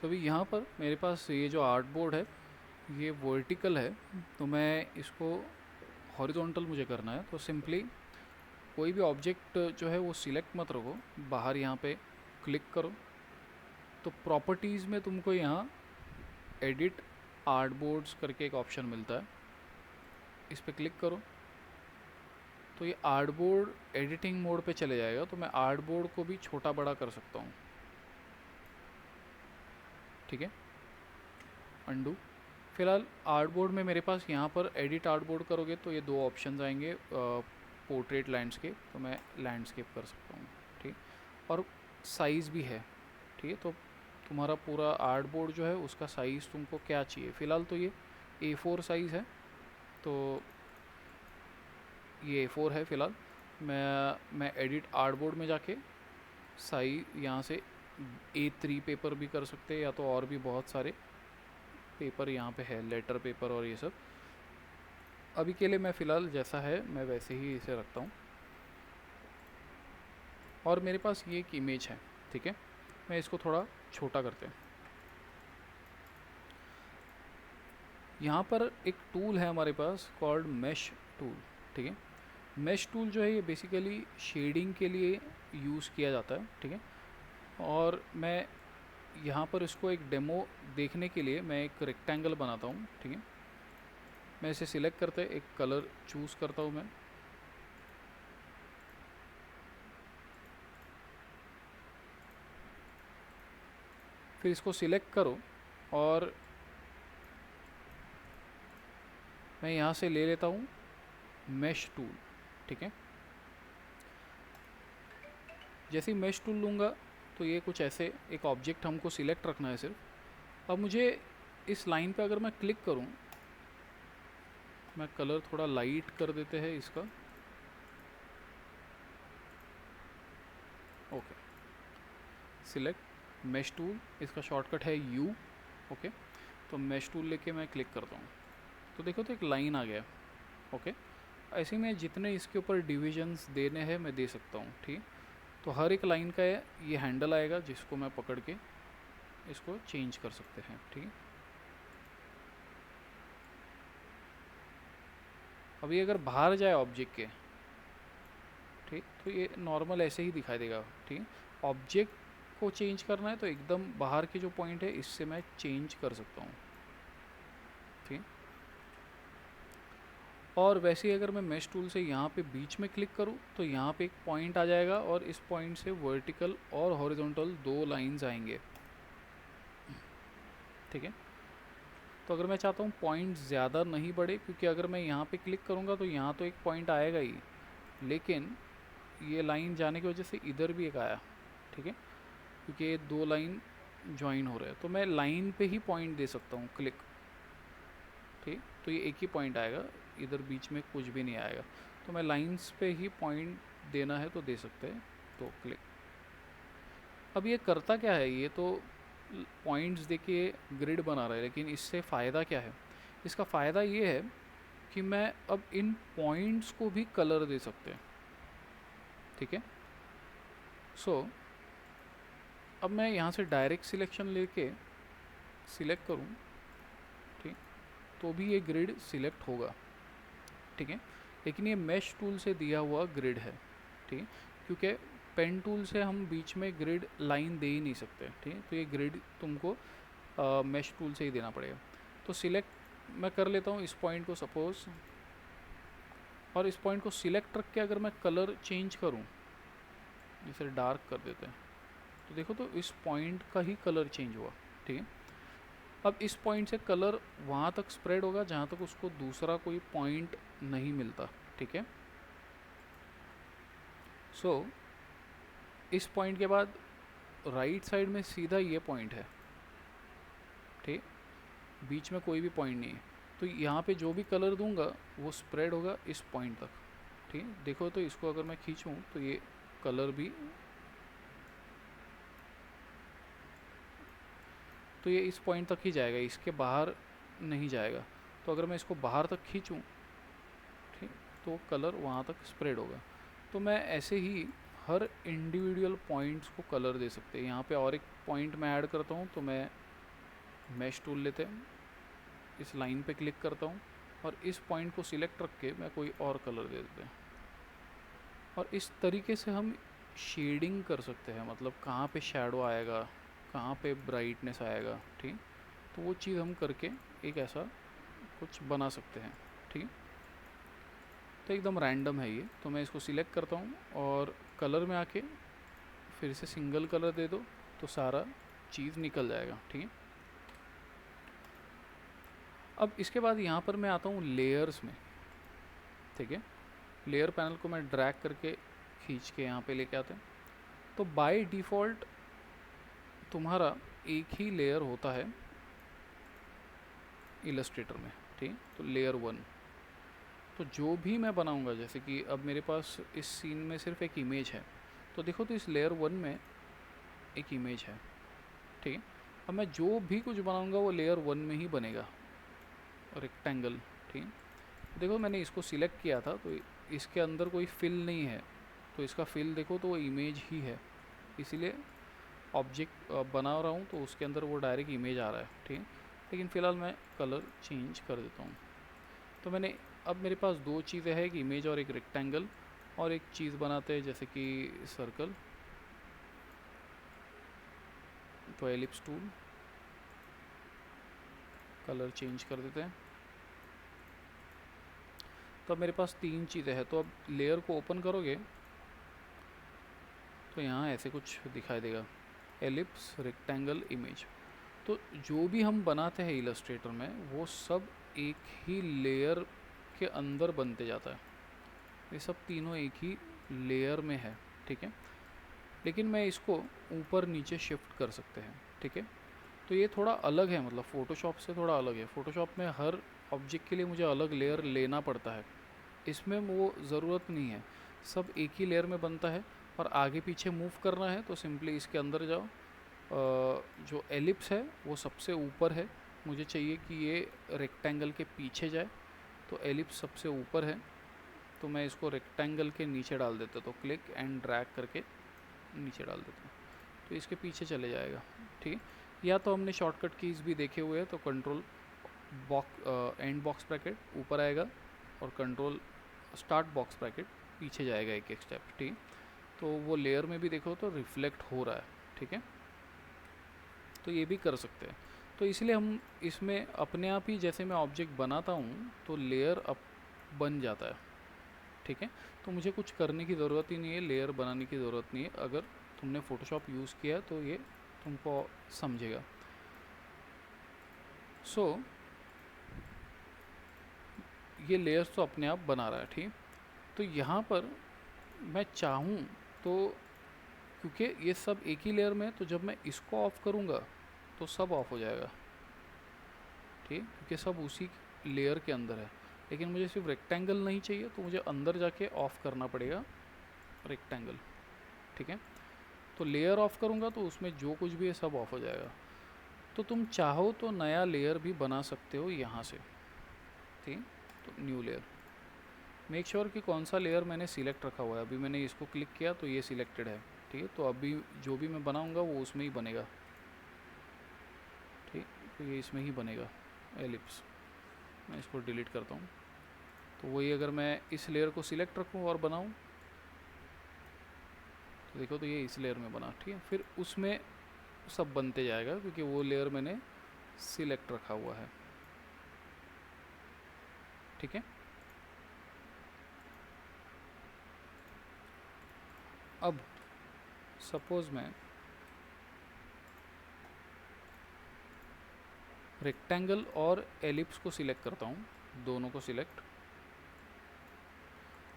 तो अभी यहाँ पर मेरे पास ये जो आर्ट बोर्ड है ये वर्टिकल है, तो मैं इसको हॉरिजॉन्टल मुझे करना है। तो सिंपली कोई भी ऑब्जेक्ट जो है वो सिलेक्ट मत रखो, बाहर यहाँ पे क्लिक करो। तो प्रॉपर्टीज़ में तुमको यहाँ एडिट आर्ट बोर्ड्स करके एक ऑप्शन मिलता है, इस पर क्लिक करो तो ये आर्ट बोर्ड एडिटिंग मोड पे चले जाएगा। तो मैं आर्ट बोर्ड को भी छोटा बड़ा कर सकता हूँ, ठीक है। अंडू। फिलहाल आर्ट बोर्ड में मेरे पास यहाँ पर एडिट आर्ट बोर्ड करोगे तो ये दो ऑप्शंस आएंगे, पोर्ट्रेट लैंडस्केप, तो मैं लैंडस्केप कर सकता हूँ, ठीक। और साइज़ भी है, ठीक है। तो तुम्हारा पूरा आर्ट बोर्ड जो है उसका साइज़ तुमको क्या चाहिए। फ़िलहाल तो ये A4 साइज़ है, तो ये A4 है फ़िलहाल। मैं एडिट आर्ट बोर्ड में जाके साइज यहाँ से A3 पेपर भी कर सकते हैं, या तो और भी बहुत सारे पेपर यहाँ पे है, लेटर पेपर और ये सब। अभी के लिए मैं फ़िलहाल जैसा है मैं वैसे ही इसे रखता हूँ। और मेरे पास ये एक इमेज है, ठीक है। मैं इसको थोड़ा छोटा करते हैं। यहाँ पर एक टूल है हमारे पास कॉल्ड मेश टूल, ठीक है। मेश टूल जो है ये बेसिकली शेडिंग के लिए यूज़ किया जाता है, ठीक है। और मैं यहाँ पर इसको एक डेमो देखने के लिए मैं एक रेक्टेंगल बनाता हूँ, ठीक है। मैं इसे सिलेक्ट करते एक कलर चूज़ करता हूँ मैं, फिर इसको सिलेक्ट करो और मैं यहाँ से ले लेता हूँ मेश टूल, ठीक है। जैसे ही मेश टूल लूँगा तो ये कुछ ऐसे एक ऑब्जेक्ट हमको सिलेक्ट रखना है सिर्फ। अब मुझे इस लाइन पे अगर मैं क्लिक करूँ, मैं कलर थोड़ा लाइट कर देते हैं इसका, ओके। सिलेक्ट मेश टूल, इसका शॉर्टकट है U, ओके। तो मेश टूल लेके मैं क्लिक करता हूँ तो देखो तो एक लाइन आ गया, ओके। ऐसे में जितने इसके ऊपर डिविजन्स देने हैं मैं दे सकता हूँ, ठीक। तो हर एक लाइन का ये हैंडल आएगा जिसको मैं पकड़ के इसको चेंज कर सकते हैं, ठीक है। अभी अगर बाहर जाए ऑब्जेक्ट के, ठीक, तो ये नॉर्मल ऐसे ही दिखाई देगा, ठीक। ऑब्जेक्ट को चेंज करना है तो एकदम बाहर के जो पॉइंट है इससे मैं चेंज कर सकता हूँ, ठीक। और वैसे ही अगर मैं मेश टूल से यहाँ पे बीच में क्लिक करूँ तो यहाँ पे एक पॉइंट आ जाएगा और इस पॉइंट से वर्टिकल और हॉरिजॉन्टल दो लाइंस आएंगे, ठीक है। तो अगर मैं चाहता हूँ पॉइंट ज़्यादा नहीं बढ़े, क्योंकि अगर मैं यहाँ पे क्लिक करूँगा तो यहाँ तो एक पॉइंट आएगा ही, लेकिन ये लाइन जाने की वजह से इधर भी एक आया, ठीक है, क्योंकि ये दो लाइन ज्वाइन हो रहे हैं। तो मैं लाइन पे ही पॉइंट दे सकता हूँ, क्लिक, ठीक। तो ये एक ही पॉइंट आएगा, इधर बीच में कुछ भी नहीं आएगा। तो मैं लाइंस पे ही पॉइंट देना है तो दे सकते हैं, तो क्लिक। अब ये करता क्या है, ये तो पॉइंट्स देके ग्रिड बना रहा है, लेकिन इससे फ़ायदा क्या है। इसका फ़ायदा ये है कि मैं अब इन पॉइंट्स को भी कलर दे सकते हैं, ठीक है। सो अब मैं यहाँ से डायरेक्ट सिलेक्शन लेके सिलेक्ट करूँ, ठीक, तो भी ये ग्रिड सिलेक्ट होगा, ठीक है। लेकिन ये मेश टूल से दिया हुआ ग्रिड है, ठीक है, क्योंकि पेन टूल से हम बीच में ग्रिड लाइन दे ही नहीं सकते, ठीक है। तो ये ग्रिड तुमको मेश टूल से ही देना पड़ेगा। तो सिलेक्ट मैं कर लेता हूँ इस पॉइंट को सपोज़, और इस पॉइंट को सिलेक्ट रख के अगर मैं कलर चेंज करूँ, जैसे डार्क कर देते हैं, तो देखो तो इस पॉइंट का ही कलर चेंज हुआ, ठीक है। अब इस पॉइंट से कलर वहाँ तक स्प्रेड होगा जहाँ तक उसको दूसरा कोई पॉइंट नहीं मिलता, ठीक है। सो इस पॉइंट के बाद राइट साइड में सीधा ये पॉइंट है, ठीक, बीच में कोई भी पॉइंट नहीं है। तो यहाँ पे जो भी कलर दूंगा वो स्प्रेड होगा इस पॉइंट तक, ठीक। देखो तो इसको अगर मैं खींचूँ तो ये कलर भी, तो ये इस पॉइंट तक ही जाएगा, इसके बाहर नहीं जाएगा। तो अगर मैं इसको बाहर तक खींचूँ, ठीक, तो कलर वहाँ तक स्प्रेड होगा। तो मैं ऐसे ही हर इंडिविजुअल पॉइंट्स को कलर दे सकते हैं। यहाँ पे और एक पॉइंट मैं ऐड करता हूँ, तो मैं मैश टूल लेते हैं, इस लाइन पे क्लिक करता हूँ और इस पॉइंट को सिलेक्ट रख के मैं कोई और कलर दे देते हैं। और इस तरीके से हम शेडिंग कर सकते हैं, मतलब कहाँ पे शैडो आएगा, कहाँ पे ब्राइटनेस आएगा, ठीक। तो वो चीज़ हम करके एक ऐसा कुछ बना सकते हैं, ठीक। तो एकदम रैंडम है ये, तो मैं इसको सिलेक्ट करता हूँ और कलर में आके फिर से सिंगल कलर दे दो तो सारा चीज़ निकल जाएगा, ठीक है। अब इसके बाद यहाँ पर मैं आता हूँ लेयर्स में, ठीक है। लेयर पैनल को मैं ड्रैग करके खींच के यहाँ पे लेके आते हैं। तो बाय डिफ़ॉल्ट तुम्हारा एक ही लेयर होता है इलस्ट्रेटर में, ठीक। तो लेयर 1, तो जो भी मैं बनाऊंगा, जैसे कि अब मेरे पास इस सीन में सिर्फ एक इमेज है, तो देखो तो इस लेयर 1 में एक इमेज है, ठीक है। अब मैं जो भी कुछ बनाऊंगा वो लेयर 1 में ही बनेगा, रेक्टेंगल, ठीक। देखो मैंने इसको सिलेक्ट किया था तो इसके अंदर कोई फिल नहीं है, तो इसका फिल देखो तो वो इमेज ही है, इसीलिए ऑब्जेक्ट बना रहा हूँ तो उसके अंदर वो डायरेक्ट इमेज आ रहा है, ठीक है। लेकिन फ़िलहाल मैं कलर चेंज कर देता हूँ। तो मैंने, अब मेरे पास दो चीज़ें हैं, एक इमेज और एक रेक्टेंगल, और एक चीज़ बनाते हैं जैसे कि सर्कल। तो एलिप्स टूल, कलर चेंज कर देते हैं। तो अब मेरे पास तीन चीज़ें हैं। तो अब लेयर को ओपन करोगे तो यहाँ ऐसे कुछ दिखाई देगा, एलिप्स, रेक्टेंगल, इमेज। तो जो भी हम बनाते हैं इलस्ट्रेटर में वो सब एक ही लेयर के अंदर बनते जाता है, ये सब तीनों एक ही लेयर में है, ठीक है। लेकिन मैं इसको ऊपर नीचे शिफ्ट कर सकते हैं, ठीक है। तो ये थोड़ा अलग है, मतलब फ़ोटोशॉप से थोड़ा अलग है। फ़ोटोशॉप में हर ऑब्जेक्ट के लिए मुझे अलग लेयर लेना पड़ता है, इसमें वो ज़रूरत नहीं है, सब एक ही लेयर में बनता है। और आगे पीछे मूव करना है तो सिंपली इसके अंदर जाओ, जो एलिप्स है वो सबसे ऊपर है, मुझे चाहिए कि ये रेक्टेंगल के पीछे जाए, तो एलिप्स सबसे ऊपर है, तो मैं इसको रेक्टेंगल के नीचे डाल देता हूँ। तो क्लिक एंड ड्रैग करके नीचे डाल देता हूँ तो इसके पीछे चले जाएगा, ठीक है। या तो हमने शॉर्टकट कीज़ भी देखे हुए हैं, तो कंट्रोल एंड बॉक्स ब्रैकेट ऊपर आएगा और कंट्रोल स्टार्ट बॉक्स ब्रैकेट पीछे जाएगा एक एक स्टेप, ठीक। तो वो लेयर में भी देखो तो रिफ्लेक्ट हो रहा है, ठीक है। तो ये भी कर सकते हैं। तो इसलिए हम इसमें अपने आप ही, जैसे मैं ऑब्जेक्ट बनाता हूँ तो लेयर अप बन जाता है, ठीक है। तो मुझे कुछ करने की ज़रूरत ही नहीं है, लेयर बनाने की ज़रूरत नहीं है। अगर तुमने फ़ोटोशॉप यूज़ किया तो ये तुमको समझेगा। सो ये लेयर्स तो अपने आप बना रहा है, ठीक। तो यहाँ पर मैं चाहूँ तो, क्योंकि ये सब एक ही लेयर में है, तो जब मैं इसको ऑफ़ करूँगा तो सब ऑफ़ हो जाएगा, ठीक, क्योंकि सब उसी लेयर के अंदर है। लेकिन मुझे सिर्फ रेक्टेंगल नहीं चाहिए, तो मुझे अंदर जाके ऑफ़ करना पड़ेगा रेक्टेंगल, ठीक है। तो लेयर ऑफ़ करूँगा तो उसमें जो कुछ भी है सब ऑफ़ हो जाएगा। तो तुम चाहो तो नया लेयर भी बना सकते हो यहाँ से, ठीक। तो न्यू लेयर, मेक श्योर कि कौन सा लेयर मैंने सिलेक्ट रखा हुआ है। अभी मैंने इसको क्लिक किया तो ये सिलेक्टेड है, ठीक है। तो अभी जो भी मैं बनाऊँगा वो उसमें ही बनेगा, ठीक। तो ये इसमें ही बनेगा एलिप्स। मैं इसको डिलीट करता हूँ। तो वही अगर मैं इस लेयर को सिलेक्ट रखूँ और बनाऊँ तो देखो तो ये इस लेयर में बना, ठीक है। फिर उसमें सब बनते जाएगा क्योंकि वो लेयर मैंने सिलेक्ट रखा हुआ है, ठीक है। अब सपोज़ मैं रेक्टेंगल और एलिप्स को सिलेक्ट करता हूँ, दोनों को सिलेक्ट,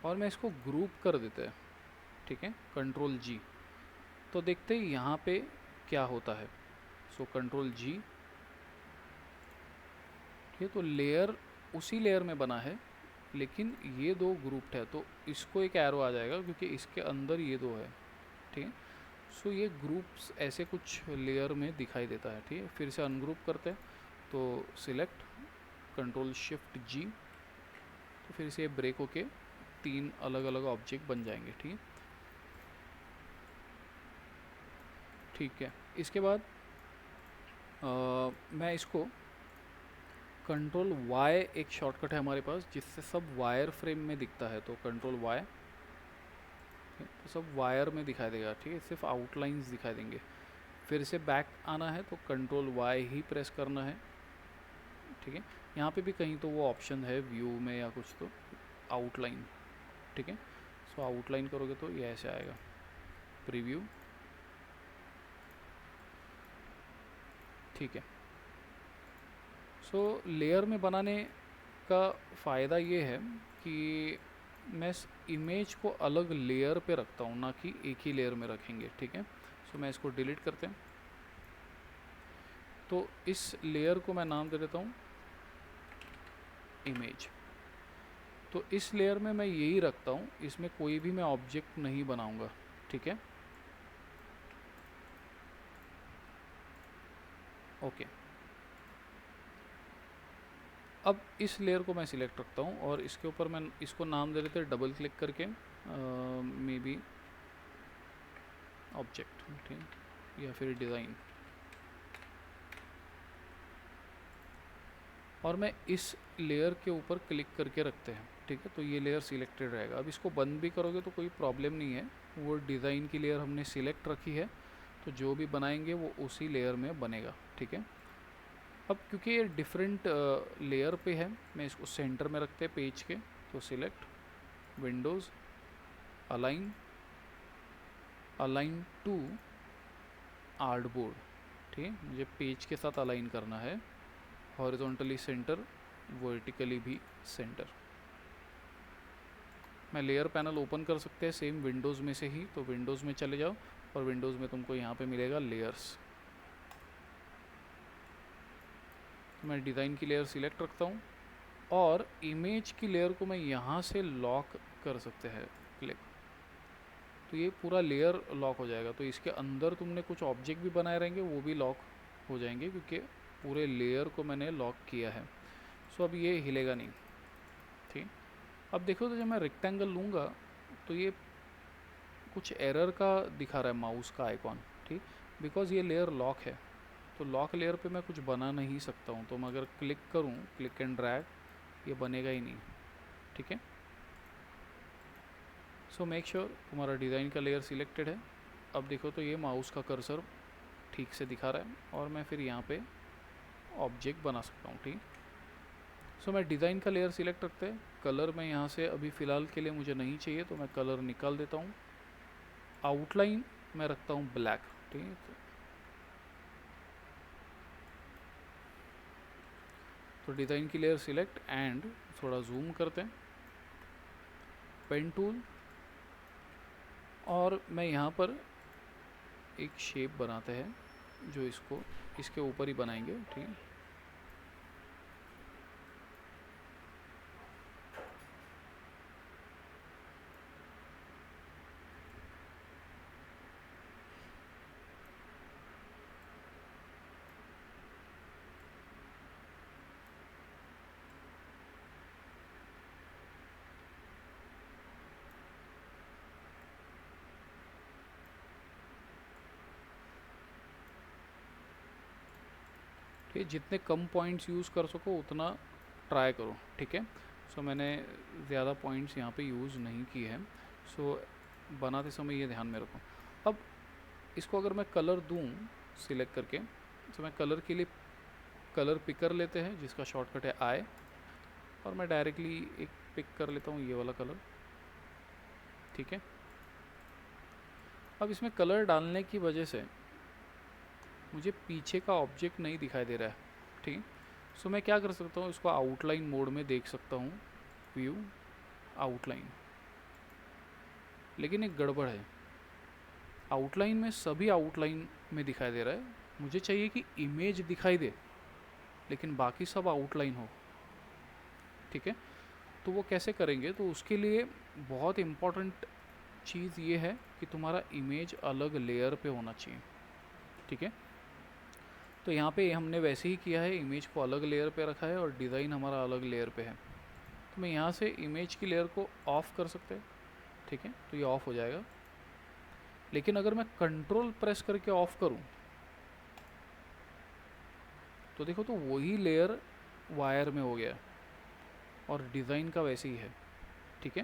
और मैं इसको ग्रुप कर देते हैं, ठीक है, कंट्रोल जी। तो देखते हैं यहाँ पे क्या होता है। सो कंट्रोल जी, ठीक है। तो लेयर उसी लेयर में बना है, लेकिन ये दो ग्रुप्ड है, तो इसको एक एरो आ जाएगा क्योंकि इसके अंदर ये दो है, ठीक है। सो ये ग्रुप्स ऐसे कुछ लेयर में दिखाई देता है, ठीक है। फिर से अनग्रुप करते हैं, तो सिलेक्ट, कंट्रोल शिफ्ट जी, तो फिर से ब्रेक होके तीन अलग अलग ऑब्जेक्ट बन जाएंगे, ठीक है। ठीक है, इसके बाद मैं इसको कंट्रोल वाई, एक शॉर्टकट है हमारे पास जिससे सब वायर फ्रेम में दिखता है, तो कंट्रोल वाई, तो सब वायर में दिखाई देगा, ठीक है, सिर्फ आउटलाइंस दिखाई देंगे। फिर से बैक आना है तो कंट्रोल वाई ही प्रेस करना है, ठीक है। यहाँ पे भी कहीं तो वो ऑप्शन है व्यू में या कुछ, तो आउटलाइन, ठीक है। सो आउटलाइन करोगे तो ये ऐसे आएगा, प्रीव्यू, ठीक है। सो लेयर में बनाने का फ़ायदा ये है कि मैं इस इमेज को अलग लेयर पे रखता हूँ, ना कि एक ही लेयर में रखेंगे, ठीक है। सो मैं इसको डिलीट करते हैं, तो इस लेयर को मैं नाम दे देता हूँ इमेज। तो इस लेयर में मैं यही रखता हूँ, इसमें कोई भी मैं ऑब्जेक्ट नहीं बनाऊँगा, ठीक है, ओके। अब इस लेयर को मैं सिलेक्ट रखता हूँ और इसके ऊपर मैं इसको नाम दे देते हैं डबल क्लिक करके मे बी ऑब्जेक्ट, ठीक है, या फिर डिज़ाइन, और मैं इस लेयर के ऊपर क्लिक करके रखते हैं, ठीक है। तो ये लेयर सिलेक्टेड रहेगा। अब इसको बंद भी करोगे तो कोई प्रॉब्लम नहीं है, वो डिज़ाइन की लेयर हमने सिलेक्ट रखी है, तो जो भी बनाएंगे वो उसी लेयर में बनेगा, ठीक है। अब क्योंकि ये डिफरेंट लेयर पे है, मैं इसको सेंटर में रखते हैं पेज के, तो select windows, align, align to artboard, ठीक है, मुझे पेज के साथ अलाइन करना है, हॉरिजॉन्टली सेंटर, वर्टिकली भी सेंटर। मैं लेयर पैनल ओपन कर सकते हैं सेम विंडोज़ में से ही, तो विंडोज़ में चले जाओ और विंडोज़ में तुमको यहाँ पे मिलेगा लेयर्स। तो मैं डिज़ाइन की लेयर सिलेक्ट रखता हूँ और इमेज की लेयर को मैं यहाँ से लॉक कर सकते हैं, क्लिक, तो ये पूरा लेयर लॉक हो जाएगा। तो इसके अंदर तुमने कुछ ऑब्जेक्ट भी बनाए रहेंगे वो भी लॉक हो जाएंगे, क्योंकि पूरे लेयर को मैंने लॉक किया है। सो अब ये हिलेगा नहीं, ठीक। अब देखो तो जब मैं रेक्टेंगल लूँगा तो ये कुछ एरर का दिखा रहा है माउस का आइकॉन, ठीक, बिकॉज ये लेयर लॉक है। तो लॉक लेयर पे मैं कुछ बना नहीं सकता हूँ, तो मैं अगर क्लिक करूँ, क्लिक एंड ड्रैग, ये बनेगा ही नहीं, ठीक है। सो मेक श्योर तुम्हारा डिज़ाइन का लेयर सिलेक्टेड है। अब देखो तो ये माउस का कर्सर ठीक से दिखा रहा है और मैं फिर यहाँ पे ऑब्जेक्ट बना सकता हूँ, ठीक। सो मैं डिज़ाइन का लेयर सिलेक्ट रखते हैं, कलर में यहाँ से अभी फ़िलहाल के लिए मुझे नहीं चाहिए तो मैं कलर निकाल देता हूँ। आउटलाइन मैं रखता हूँ ब्लैक, ठीक है। तो डिज़ाइन की लेयर सिलेक्ट एंड थोड़ा जूम करते हैं, पेन टूल, और मैं यहाँ पर एक शेप बनाते हैं जो इसको इसके ऊपर ही बनाएंगे, ठीक है। ठीक है, जितने कम पॉइंट्स यूज़ कर सको उतना ट्राई करो, ठीक है। सो मैंने ज़्यादा पॉइंट्स यहाँ पे यूज़ नहीं किए हैं, सो बनाते समय ये ध्यान में रखो। अब इसको अगर मैं कलर दूँ सिलेक्ट करके, तो मैं कलर के लिए कलर पिकर लेते हैं जिसका शॉर्टकट है आई, और मैं डायरेक्टली एक पिक कर लेता हूँ ये वाला कलर, ठीक है। अब इसमें कलर डालने की वजह से मुझे पीछे का ऑब्जेक्ट नहीं दिखाई दे रहा है, ठीक। सो मैं क्या कर सकता हूँ, इसको आउटलाइन मोड में देख सकता हूँ, व्यू आउटलाइन, लेकिन एक गड़बड़ है, आउटलाइन में सभी आउटलाइन में दिखाई दे रहा है, मुझे चाहिए कि इमेज दिखाई दे लेकिन बाकी सब आउटलाइन हो, ठीक है। तो वो कैसे करेंगे, तो उसके लिए बहुत इम्पॉर्टेंट चीज़ ये है कि तुम्हारा इमेज अलग लेयर पे होना चाहिए, ठीक है। तो यहाँ पे हमने वैसे ही किया है, इमेज को अलग लेयर पे रखा है और डिज़ाइन हमारा अलग लेयर पे है। तो मैं यहाँ से इमेज की लेयर को ऑफ़ कर सकते हैं, ठीक है, तो ये ऑफ़ हो जाएगा। लेकिन अगर मैं कंट्रोल प्रेस करके ऑफ़ करूँ तो देखो तो वही लेयर वायर में हो गया और डिज़ाइन का वैसे ही है, ठीक है।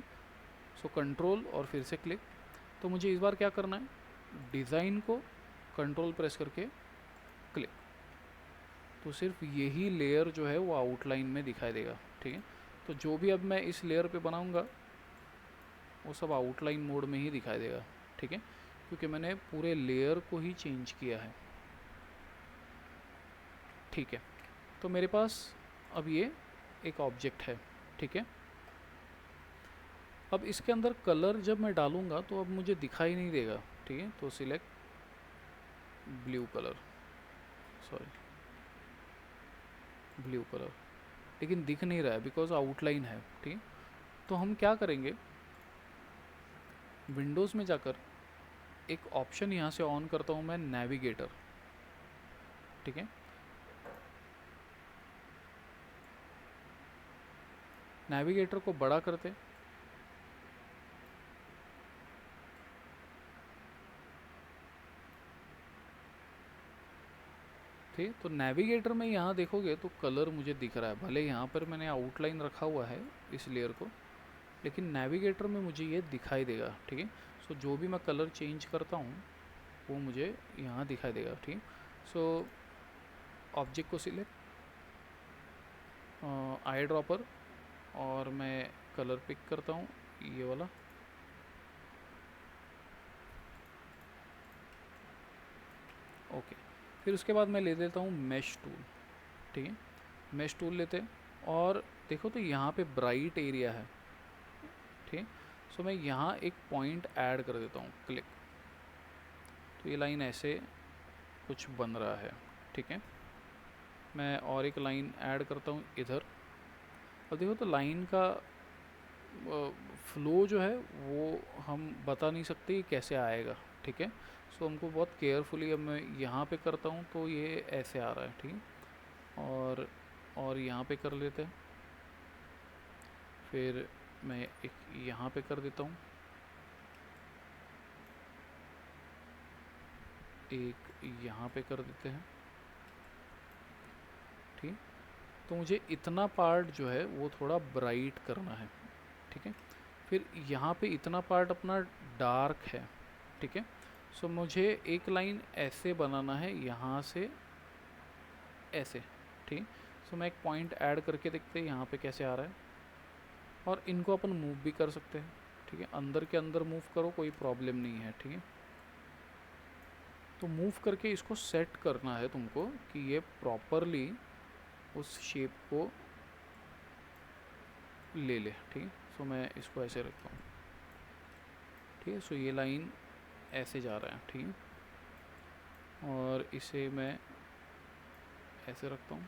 सो कंट्रोल और फिर से क्लिक। तो मुझे इस बार क्या करना है, डिज़ाइन को कंट्रोल प्रेस करके क्लिक, तो सिर्फ यही लेयर जो है वो आउटलाइन में दिखाई देगा, ठीक है। तो जो भी अब मैं इस लेयर पे बनाऊंगा वो सब आउटलाइन मोड में ही दिखाई देगा, ठीक है, क्योंकि मैंने पूरे लेयर को ही चेंज किया है, ठीक है। तो मेरे पास अब ये एक ऑब्जेक्ट है, ठीक है। अब इसके अंदर कलर जब मैं डालूंगा तो अब मुझे दिखाई नहीं देगा, ठीक है। तो select blue colour, sorry blue colour, लेकिन दिख नहीं रहा है बिकॉज आउटलाइन है, ठीक है। तो हम क्या करेंगे, विंडोज़ में जाकर एक ऑप्शन यहाँ से ऑन करता हूँ मैं, नेविगेटर, ठीक है। नेविगेटर को बड़ा करते, ठीक। तो नेविगेटर में यहाँ देखोगे तो कलर मुझे दिख रहा है, भले यहाँ पर मैंने आउटलाइन रखा हुआ है इस लेयर को, लेकिन नेविगेटर में मुझे ये दिखाई देगा, ठीक है। सो जो भी मैं कलर चेंज करता हूँ वो मुझे यहाँ दिखाई देगा, ठीक। सो ऑब्जेक्ट को सिलेक्ट, आई ड्रॉपर, और मैं कलर पिक करता हूँ ये वाला, ओके। फिर उसके बाद मैं ले लेता हूँ मैश टूल, ठीक है। मैश टूल लेते हैं और देखो तो यहाँ पे ब्राइट एरिया है, ठीक। सो मैं यहाँ एक पॉइंट ऐड कर देता हूँ, क्लिक। तो ये लाइन ऐसे कुछ बन रहा है, ठीक है। मैं और एक लाइन ऐड करता हूँ इधर। अब देखो तो लाइन का फ्लो जो है वो हम बता नहीं सकते कि कैसे आएगा, ठीक है। सो हमको बहुत केयरफुली, अब मैं यहाँ पे करता हूँ तो ये ऐसे आ रहा है, ठीक है। और यहाँ पे कर लेते हैं, फिर मैं एक यहाँ पे कर देता हूँ, एक यहाँ पे कर देते हैं, ठीक। तो मुझे इतना पार्ट जो है वो थोड़ा ब्राइट करना है, ठीक है। फिर यहाँ पे इतना पार्ट अपना डार्क है, ठीक है। सो मुझे एक लाइन ऐसे बनाना है, यहाँ से ऐसे, ठीक। सो मैं एक पॉइंट ऐड करके देखते हैं यहाँ पे कैसे आ रहा है, और इनको अपन मूव भी कर सकते हैं, ठीक है। अंदर के अंदर मूव करो, कोई प्रॉब्लम नहीं है, ठीक है। तो मूव करके इसको सेट करना है तुमको कि ये प्रॉपरली उस शेप को ले ले, ठीक है। सो मैं इसको ऐसे रखता हूँ, ठीक है। सो ये लाइन ऐसे जा रहा है, ठीक है, और इसे मैं ऐसे रखता हूँ,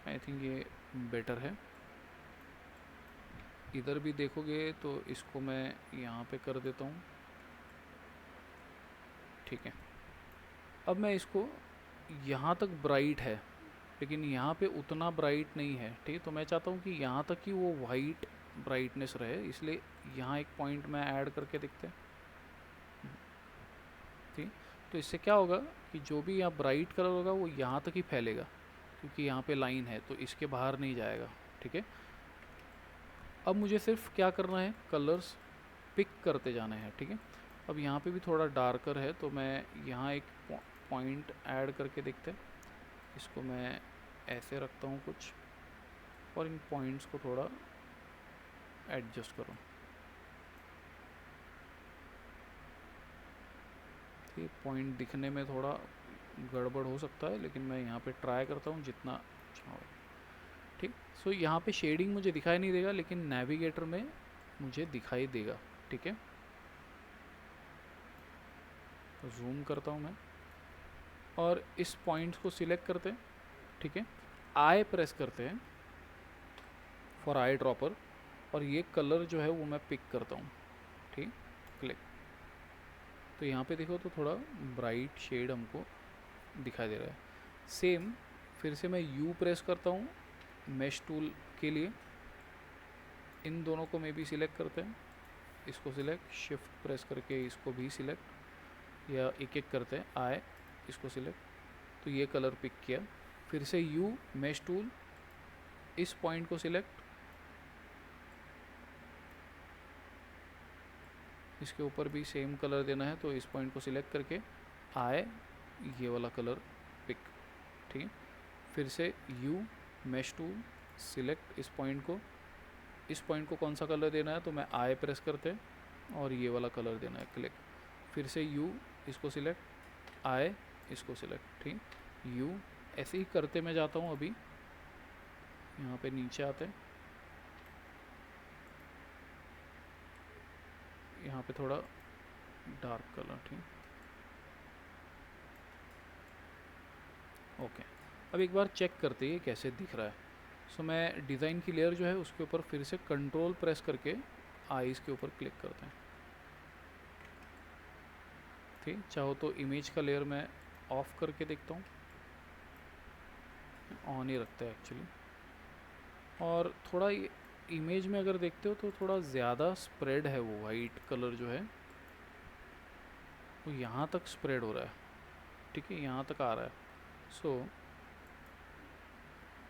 आई थिंक ये बेटर है। इधर भी देखोगे तो इसको मैं यहाँ पे कर देता हूँ, ठीक है। अब मैं इसको, यहाँ तक ब्राइट है लेकिन यहाँ पे उतना ब्राइट नहीं है, ठीक। तो मैं चाहता हूँ कि यहाँ तक ही वो वाइट ब्राइटनेस रहे, इसलिए यहाँ एक पॉइंट मैं ऐड करके देखते हैं, ठीक। तो इससे क्या होगा कि जो भी यहाँ ब्राइट कलर होगा वो यहाँ तक ही फैलेगा, क्योंकि यहाँ पे लाइन है तो इसके बाहर नहीं जाएगा, ठीक है। अब मुझे सिर्फ क्या करना है, कलर्स पिक करते जाने हैं, ठीक है। अब यहाँ पे भी थोड़ा डार्कर है तो मैं यहाँ एक पॉइंट ऐड करके देखते हैं, इसको मैं ऐसे रखता हूँ कुछ, और इन पॉइंट्स को थोड़ा एडजस्ट करूँ, ठीक। पॉइंट दिखने में थोड़ा गड़बड़ हो सकता है, लेकिन मैं यहाँ पे ट्राई करता हूँ जितना अच्छा हो, ठीक। सो यहाँ पे शेडिंग मुझे दिखाई नहीं देगा, लेकिन नेविगेटर में मुझे दिखाई देगा, ठीक है। तो जूम करता हूँ मैं, और इस पॉइंट्स को सिलेक्ट करते हैं, ठीक है। आई प्रेस करते हैं फॉर आई ड्रॉपर, और ये कलर जो है वो मैं पिक करता हूँ, ठीक, क्लिक। तो यहाँ पे देखो तो थोड़ा ब्राइट शेड हमको दिखाई दे रहा है। सेम फिर से मैं यू प्रेस करता हूँ मैश टूल के लिए, इन दोनों को मैं भी सिलेक्ट करते हैं, इसको सिलेक्ट, शिफ्ट प्रेस करके इसको भी सिलेक्ट, या एक एक करते हैं, आए इसको सिलेक्ट, तो ये कलर पिक किया। फिर से यू मैश टूल, इस पॉइंट को सिलेक्ट, इसके ऊपर भी सेम कलर देना है तो इस पॉइंट को सिलेक्ट करके आए ये वाला कलर पिक, ठीक है। फिर से यू मैश टूल, सिलेक्ट इस पॉइंट को कौन सा कलर देना है तो मैं आई प्रेस करते और ये वाला कलर देना है, क्लिक। फिर से यू, इसको सिलेक्ट, आई, इसको सिलेक्ट, ठीक। यू ऐसे ही करते मैं जाता हूँ। अभी यहाँ पे नीचे आते हैं, यहाँ पे थोड़ा डार्क कलर, ठीक। ओके, अब एक बार चेक करते हैं कैसे दिख रहा है। सो मैं डिज़ाइन की लेयर जो है उसके ऊपर फिर से कंट्रोल प्रेस करके आईज के ऊपर क्लिक करते हैं, ठीक। चाहो तो इमेज का लेयर मैं ऑफ करके देखता हूँ, ऑन ही रखता है एक्चुअली। और थोड़ा इमेज में अगर देखते हो तो थोड़ा ज़्यादा स्प्रेड है वो वाइट कलर जो है वो यहाँ तक स्प्रेड हो रहा है, ठीक है, यहाँ तक आ रहा है। सो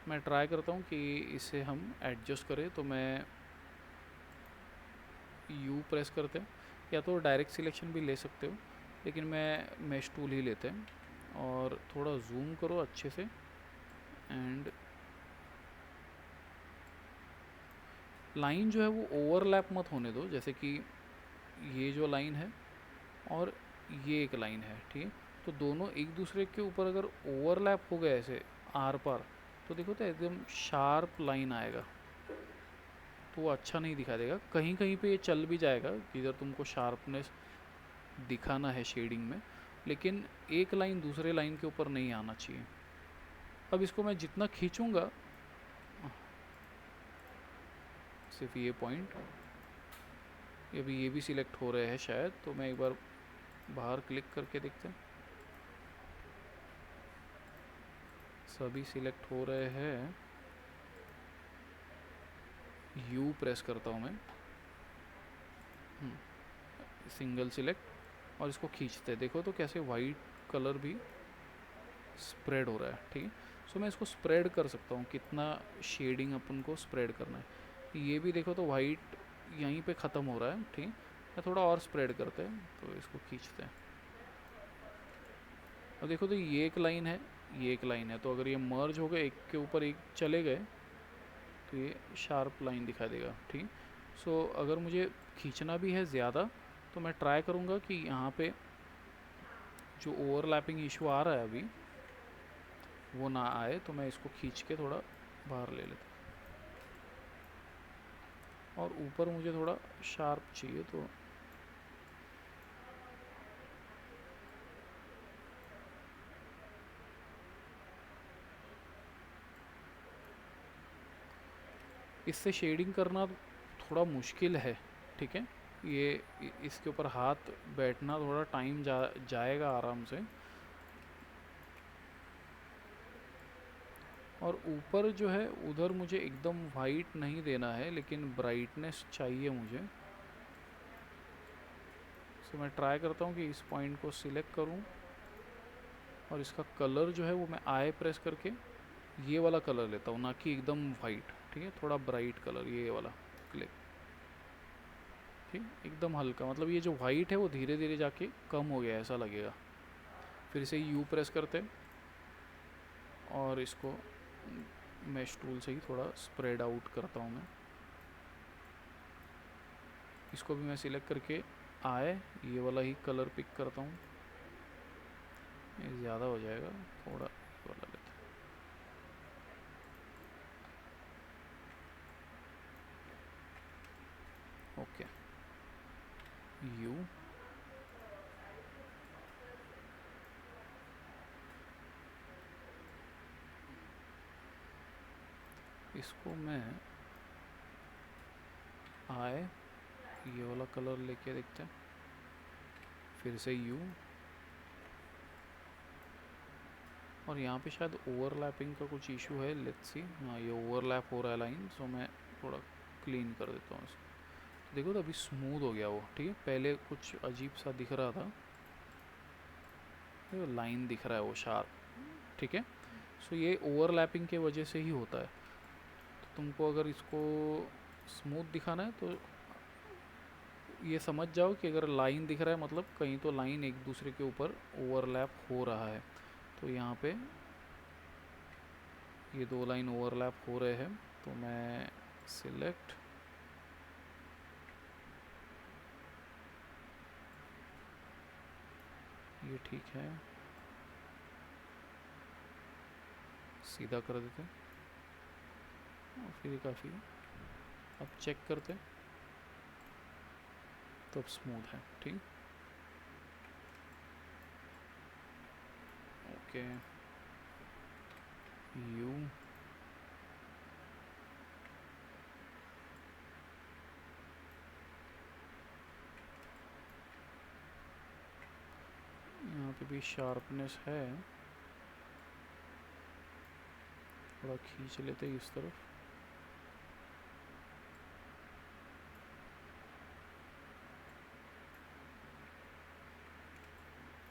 मैं ट्राई करता हूँ कि इसे हम एडजस्ट करें। तो मैं यू प्रेस करते हैं, या तो डायरेक्ट सिलेक्शन भी ले सकते हो, लेकिन मैं मैश टूल ही लेते हैं। और थोड़ा जूम करो अच्छे से, एंड लाइन जो है वो ओवरलैप मत होने दो। जैसे कि ये जो लाइन है और ये एक लाइन है, ठीक है, तो दोनों एक दूसरे के ऊपर अगर ओवरलैप हो गए ऐसे आर पार, तो देखो तो एकदम शार्प लाइन आएगा, तो वो अच्छा नहीं दिखा देगा। कहीं कहीं पे ये चल भी जाएगा इधर तुमको शार्पनेस दिखाना है शेडिंग में, लेकिन एक लाइन दूसरे लाइन के ऊपर नहीं आना चाहिए। अब इसको मैं जितना खींचूंगा, सिर्फ ये पॉइंट, अभी ये भी सिलेक्ट हो रहे हैं शायद, तो मैं एक बार बाहर क्लिक करके देखते हैं। सभी सिलेक्ट हो रहे हैं। यू प्रेस करता हूँ मैं, सिंगल सिलेक्ट, और इसको खींचते हैं। देखो तो कैसे वाइट कलर भी स्प्रेड हो रहा है, ठीक है। सो मैं इसको स्प्रेड कर सकता हूँ, कितना शेडिंग अपन को स्प्रेड करना है। ये भी देखो तो वाइट यहीं पे ख़त्म हो रहा है, ठीक है। मैं थोड़ा और स्प्रेड करते हैं, तो इसको खींचते हैं। अब देखो तो ये एक लाइन है, ये एक लाइन है, तो अगर ये मर्ज हो गए, एक के ऊपर एक चले गए, तो ये शार्प लाइन दिखा देगा, ठीक। सो अगर मुझे खींचना भी है ज़्यादा, तो मैं ट्राई करूँगा कि यहाँ पे जो ओवरलैपिंग इशू आ रहा है अभी वो ना आए, तो मैं इसको खींच के थोड़ा बाहर ले लेता हूँ। और ऊपर मुझे थोड़ा शार्प चाहिए, तो इससे शेडिंग करना थोड़ा मुश्किल है, ठीक है। ये इसके ऊपर हाथ बैठना थोड़ा टाइम जाएगा आराम से। और ऊपर जो है उधर मुझे एकदम वाइट नहीं देना है, लेकिन ब्राइटनेस चाहिए मुझे। सो मैं ट्राई करता हूँ कि इस पॉइंट को सिलेक्ट करूँ और इसका कलर जो है वो मैं आई प्रेस करके ये वाला कलर लेता हूँ, ना कि एकदम वाइट, ठीक है, थोड़ा ब्राइट कलर ये वाला, क्लिक, ठीक, एकदम हल्का। मतलब ये जो वाइट है वो धीरे धीरे जाके कम हो गया ऐसा लगेगा। फिर से यू प्रेस करते और इसको मैश टूल से ही थोड़ा स्प्रेड आउट करता हूँ मैं। इसको भी मैं सिलेक्ट करके आए ये वाला ही कलर पिक करता हूँ। ये ज़्यादा हो जाएगा, थोड़ा वाला लेते हैं। ओके, यू, इसको मैं आए ये वाला कलर लेके देखते हैं। फिर से यू, और यहाँ पे शायद ओवरलैपिंग का कुछ इशू है, लेट्स सी। हाँ, ये ओवरलैप हो रहा है लाइन, सो मैं थोड़ा क्लीन कर देता हूँ इसको। तो देखो तो अभी स्मूथ हो गया वो, ठीक है। पहले कुछ अजीब सा दिख रहा था, ये लाइन दिख रहा है वो शार्प, ठीक है। सो ये ओवरलैपिंग के वजह से ही होता है। तो तुमको अगर इसको स्मूथ दिखाना है तो ये समझ जाओ कि अगर लाइन दिख रहा है मतलब कहीं तो लाइन एक दूसरे के ऊपर ओवरलैप हो रहा है। तो यहाँ पे ये दो लाइन ओवरलैप हो रहे हैं, तो मैं सिलेक्ट, ये ठीक है, सीधा कर देते और फिर काफ़ी, अब चेक करते तो अब स्मूथ है। ठीक, ओके, यू, यहाँ पे भी शार्पनेस है, थोड़ा खींच लेते हैं इस तरफ।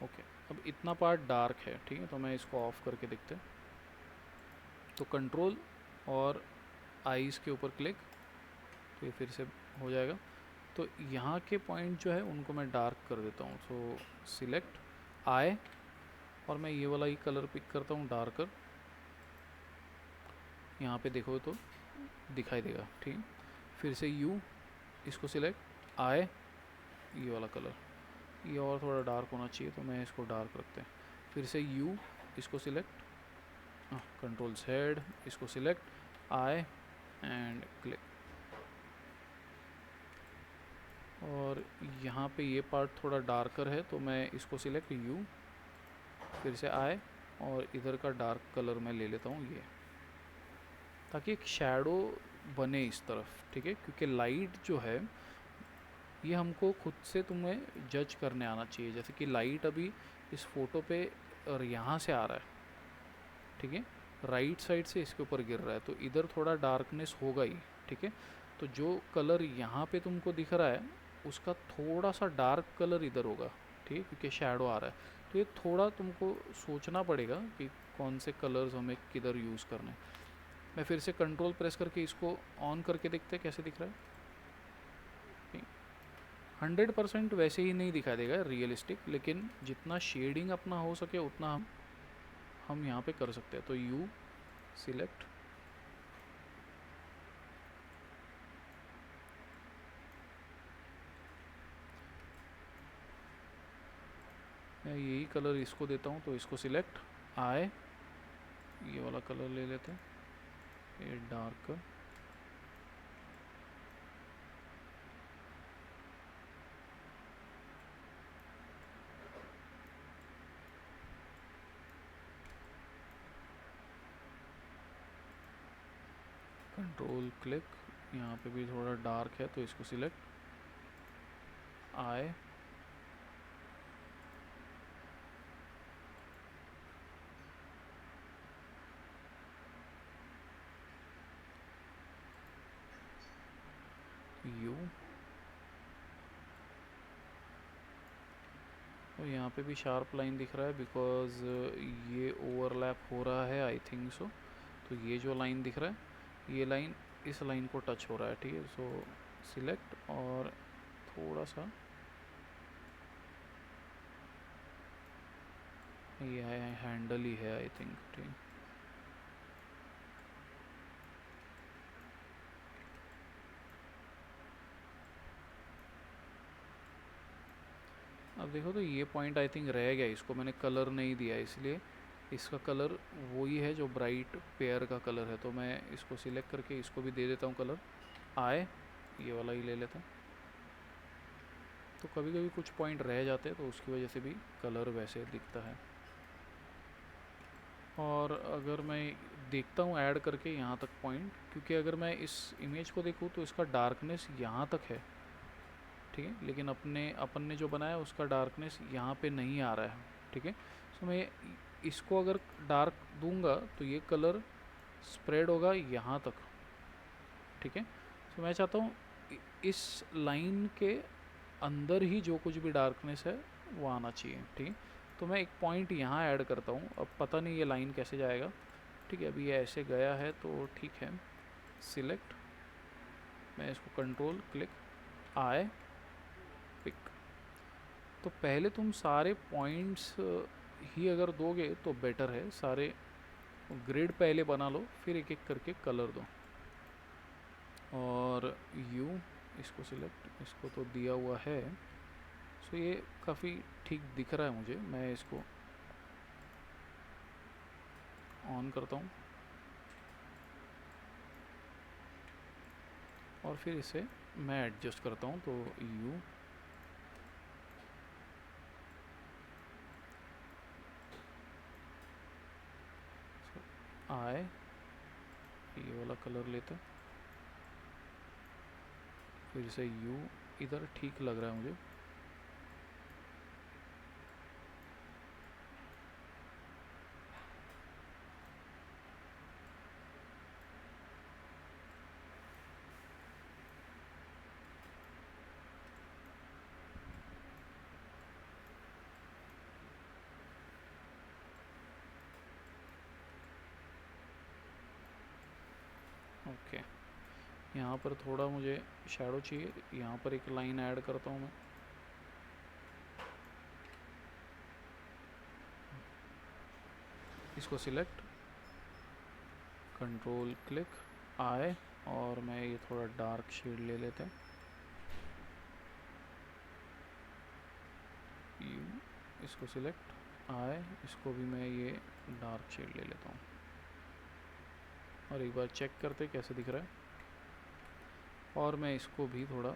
ओके, अब इतना पार्ट डार्क है, ठीक है, तो मैं इसको ऑफ करके देखते हैं। तो कंट्रोल और आईज के ऊपर क्लिक, तो ये फिर से हो जाएगा। तो यहाँ के पॉइंट जो है उनको मैं डार्क कर देता हूँ। सो सिलेक्ट आई, और मैं ये वाला ही कलर पिक करता हूँ डार्कर, यहाँ पे देखो तो दिखाई देगा। ठीक, फिर से यू, इसको सिलेक्ट आई, ये वाला कलर, ये और थोड़ा डार्क होना चाहिए तो मैं इसको डार्क रखते हैं। फिर से यू, इसको सिलेक्ट, कंट्रोल Z, इसको सिलेक्ट आई एंड क्लिक, और यहाँ पे ये पार्ट थोड़ा डार्कर है तो मैं इसको सिलेक्ट यू, फिर से आई, और इधर का डार्क कलर मैं ले लेता हूँ ये, ताकि एक शैडो बने इस तरफ। ठीक है, क्योंकि लाइट जो है ये हमको खुद से तुम्हें जज करने आना चाहिए। जैसे कि लाइट अभी इस फोटो पे और यहाँ से आ रहा है, ठीक है, राइट साइड से इसके ऊपर गिर रहा है, तो इधर थोड़ा डार्कनेस होगा ही। ठीक है, तो जो कलर यहाँ पे तुमको दिख रहा है उसका थोड़ा सा डार्क कलर इधर होगा। ठीक है, क्योंकि शैडो आ रहा है, तो ये थोड़ा तुमको सोचना पड़ेगा कि कौन से कलर्स हमें किधर यूज़ करने हैं। मैं फिर से कंट्रोल प्रेस करके इसको ऑन करके देखते हैं कैसे दिख रहा है। 100% वैसे ही नहीं दिखा देगा रियलिस्टिक, लेकिन जितना शेडिंग अपना हो सके उतना हम यहाँ पे कर सकते हैं। तो यू सिलेक्ट, मैं यही कलर इसको देता हूँ, तो इसको सिलेक्ट आए, ये वाला कलर ले लेते हैं, ये डार्क, कंट्रोल क्लिक, यहाँ पे भी थोड़ा डार्क है तो इसको सिलेक्ट आए, यू, और यहाँ पे भी शार्प लाइन दिख रहा है बिकॉज ये ओवरलैप हो रहा है, आई थिंक सो। तो ये जो लाइन दिख रहा है ये लाइन इस लाइन को टच हो रहा है। ठीक है, सो सिलेक्ट और थोड़ा सा ये है, हैंडल ही है आई थिंक। ठीक, अब देखो तो ये पॉइंट आई थिंक रह गया, इसको मैंने कलर नहीं दिया इसलिए इसका कलर वही है जो ब्राइट पेयर का कलर है। तो मैं इसको सिलेक्ट करके इसको भी दे देता हूँ कलर आए, ये वाला ही ले लेता हूँ। तो कभी कभी कुछ पॉइंट रह जाते हैं तो उसकी वजह से भी कलर वैसे दिखता है। और अगर मैं देखता हूँ ऐड करके यहाँ तक पॉइंट, क्योंकि अगर मैं इस इमेज को देखूँ तो इसका डार्कनेस यहाँ तक है, ठीक है, लेकिन अपन ने जो बनाया उसका डार्कनेस यहाँ पे नहीं आ रहा है। ठीक है, सो मैं इसको अगर डार्क दूंगा तो ये कलर स्प्रेड होगा यहाँ तक। ठीक है, सो मैं चाहता हूँ इस लाइन के अंदर ही जो कुछ भी डार्कनेस है वो आना चाहिए। ठीक है, तो मैं एक पॉइंट यहाँ ऐड करता हूँ। अब पता नहीं ये लाइन कैसे जाएगा, ठीक है। अभी ये ऐसे गया है तो ठीक है। सिलेक्ट, मैं इसको कंट्रोल क्लिक, आए, पिक। तो पहले तुम सारे पॉइंट्स ही अगर दोगे तो बेटर है। सारे ग्रिड पहले बना लो, फिर एक एक करके कलर दो। और यू, इसको सिलेक्ट, इसको तो दिया हुआ है। सो ये काफ़ी ठीक दिख रहा है मुझे। मैं इसको ऑन करता हूँ और फिर इसे मैं एडजस्ट करता हूँ। तो यू, आए, ये वाला कलर लेते हैं, फिर से यू, इधर ठीक लग रहा है मुझे। ओके, यहाँ पर थोड़ा मुझे शैडो चाहिए, यहाँ पर एक लाइन ऐड करता हूँ मैं। इसको सिलेक्ट, कंट्रोल क्लिक, आए, और मैं ये थोड़ा डार्क शेड ले लेते हैं। यू, इसको सिलेक्ट, आए, इसको भी मैं ये डार्क शेड ले लेता हूँ। और एक बार चेक करते कैसे दिख रहा है। और मैं इसको भी थोड़ा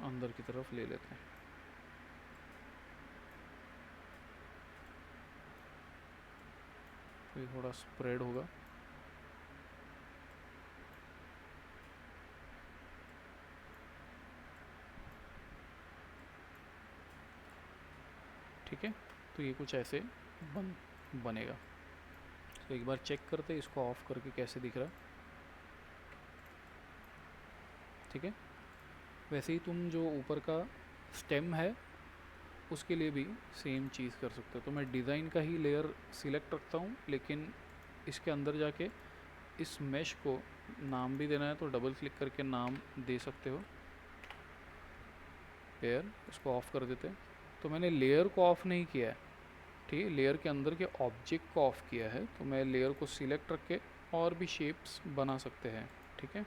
अंदर की तरफ ले लेते हैं। तो ये थोड़ा स्प्रेड होगा। ठीक है, तो ये कुछ ऐसे बनेगा। तो एक बार चेक करते इसको ऑफ करके कैसे दिख रहा है। ठीक है, वैसे ही तुम जो ऊपर का स्टेम है उसके लिए भी सेम चीज़ कर सकते हो। तो मैं डिज़ाइन का ही लेयर सिलेक्ट रखता हूँ, लेकिन इसके अंदर जाके इस मैश को नाम भी देना है तो डबल क्लिक करके नाम दे सकते हो। लेयर, इसको ऑफ़ कर देते हैं। तो मैंने लेयर को ऑफ़ नहीं किया है, ठीक है, लेयर के अंदर के ऑब्जेक्ट को ऑफ़ किया है। तो मैं लेयर को सिलेक्ट रख के और भी शेप्स बना सकते हैं। ठीक है,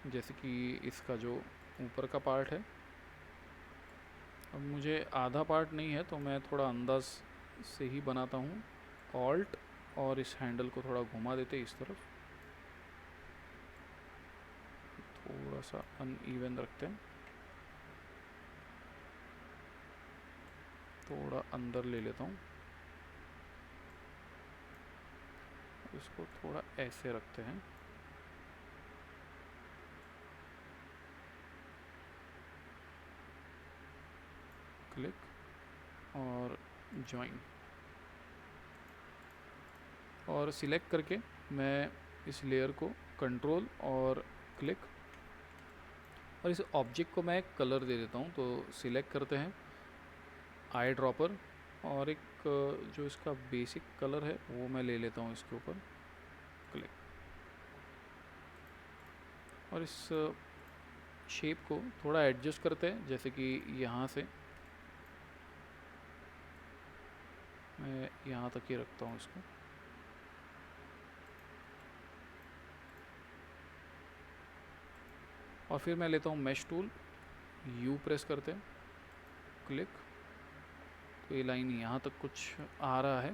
जैसे कि इसका जो ऊपर का पार्ट है, अब मुझे आधा पार्ट नहीं है तो मैं थोड़ा अंदाज से ही बनाता हूँ। ऑल्ट और इस हैंडल को थोड़ा घुमा देते इस तरफ, थोड़ा सा अनइवन रखते हैं, थोड़ा अंदर ले लेता हूँ, इसको थोड़ा ऐसे रखते हैं। क्लिक और ज्वाइन, और सिलेक्ट करके मैं इस लेयर को कंट्रोल और क्लिक, और इस ऑब्जेक्ट को मैं एक कलर दे देता हूँ। तो सिलेक्ट करते हैं आई ड्रॉपर, और एक जो इसका बेसिक कलर है वो मैं ले लेता हूँ इसके ऊपर। क्लिक, और इस शेप को थोड़ा एडजस्ट करते हैं, जैसे कि यहाँ से मैं यहाँ तक ही रखता हूँ इसको। और फिर मैं लेता हूँ मैश टूल, यू प्रेस करते हैं, क्लिक, तो ये लाइन यहाँ तक कुछ आ रहा है।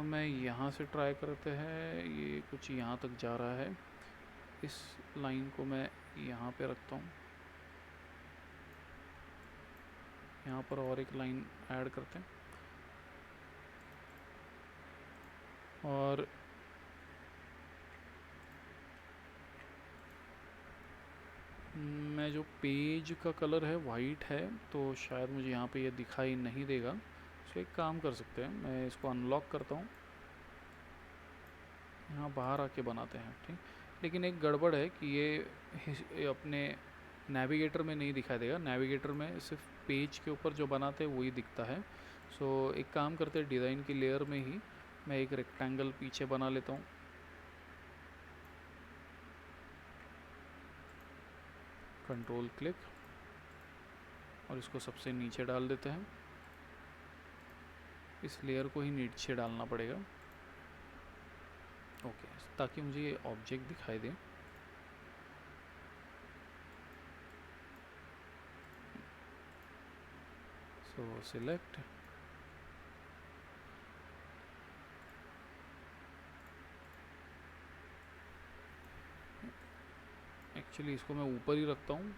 मैं यहाँ से ट्राई करते हैं, ये कुछ यहाँ तक जा रहा है। इस लाइन को मैं यहाँ पे रखता हूँ, यहाँ पर और एक लाइन ऐड करते हैं। और मैं जो पेज का कलर है वाइट है, तो शायद मुझे यहाँ पे ये दिखाई नहीं देगा। तो एक काम कर सकते हैं, मैं इसको अनलॉक करता हूँ, यहाँ बाहर आके बनाते हैं। ठीक, लेकिन एक गड़बड़ है कि ये अपने नेविगेटर में नहीं दिखाई देगा। नेविगेटर में सिर्फ पेज के ऊपर जो बनाते हैं वही दिखता है। सो एक काम करते हैं, डिज़ाइन की लेयर में ही मैं एक रेक्टेंगल पीछे बना लेता हूँ। कंट्रोल क्लिक और इसको सबसे नीचे डाल देते हैं। इस लेयर को ही नीचे डालना पड़ेगा, ओके, ताकि मुझे ये ऑब्जेक्ट दिखाई दे। सो सिलेक्ट, एक्चुअली इसको मैं ऊपर ही रखता हूँ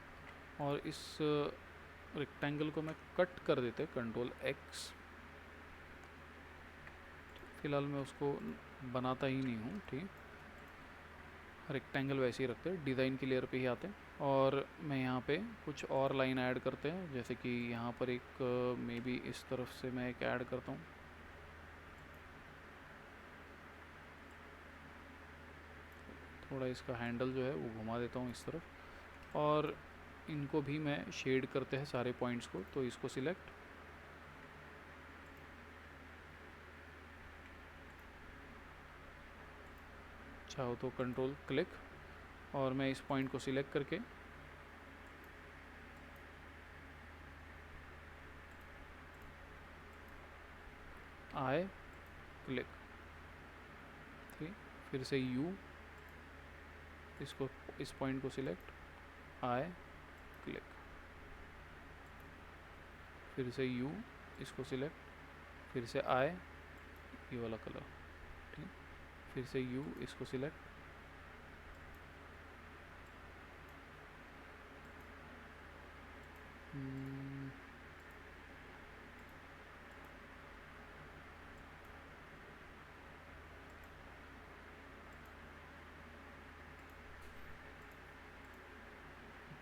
और इस रेक्टेंगल को मैं कट कर देते हैं, कंट्रोल एक्स। फिलहाल मैं उसको बनाता ही नहीं हूँ, ठीक। रेक्टेंगल वैसे ही रखते हैं, डिज़ाइन की लेयर पे ही आते हैं। और मैं यहाँ पे कुछ और लाइन ऐड करते हैं, जैसे कि यहाँ पर एक मे बी इस तरफ से मैं एक ऐड करता हूँ। थोड़ा इसका हैंडल जो है वो घुमा देता हूँ इस तरफ। और इनको भी मैं शेड करते हैं सारे पॉइंट्स को, तो इसको सिलेक्ट, चाहो तो कंट्रोल क्लिक, और मैं इस पॉइंट को सिलेक्ट करके आई क्लिक, ठीक। फिर से यू, इसको इस पॉइंट को सिलेक्ट, आई क्लिक, फिर से यू, इसको सिलेक्ट, फिर से आई, ये वाला कलर, ठीक। फिर से यू, इसको सिलेक्ट,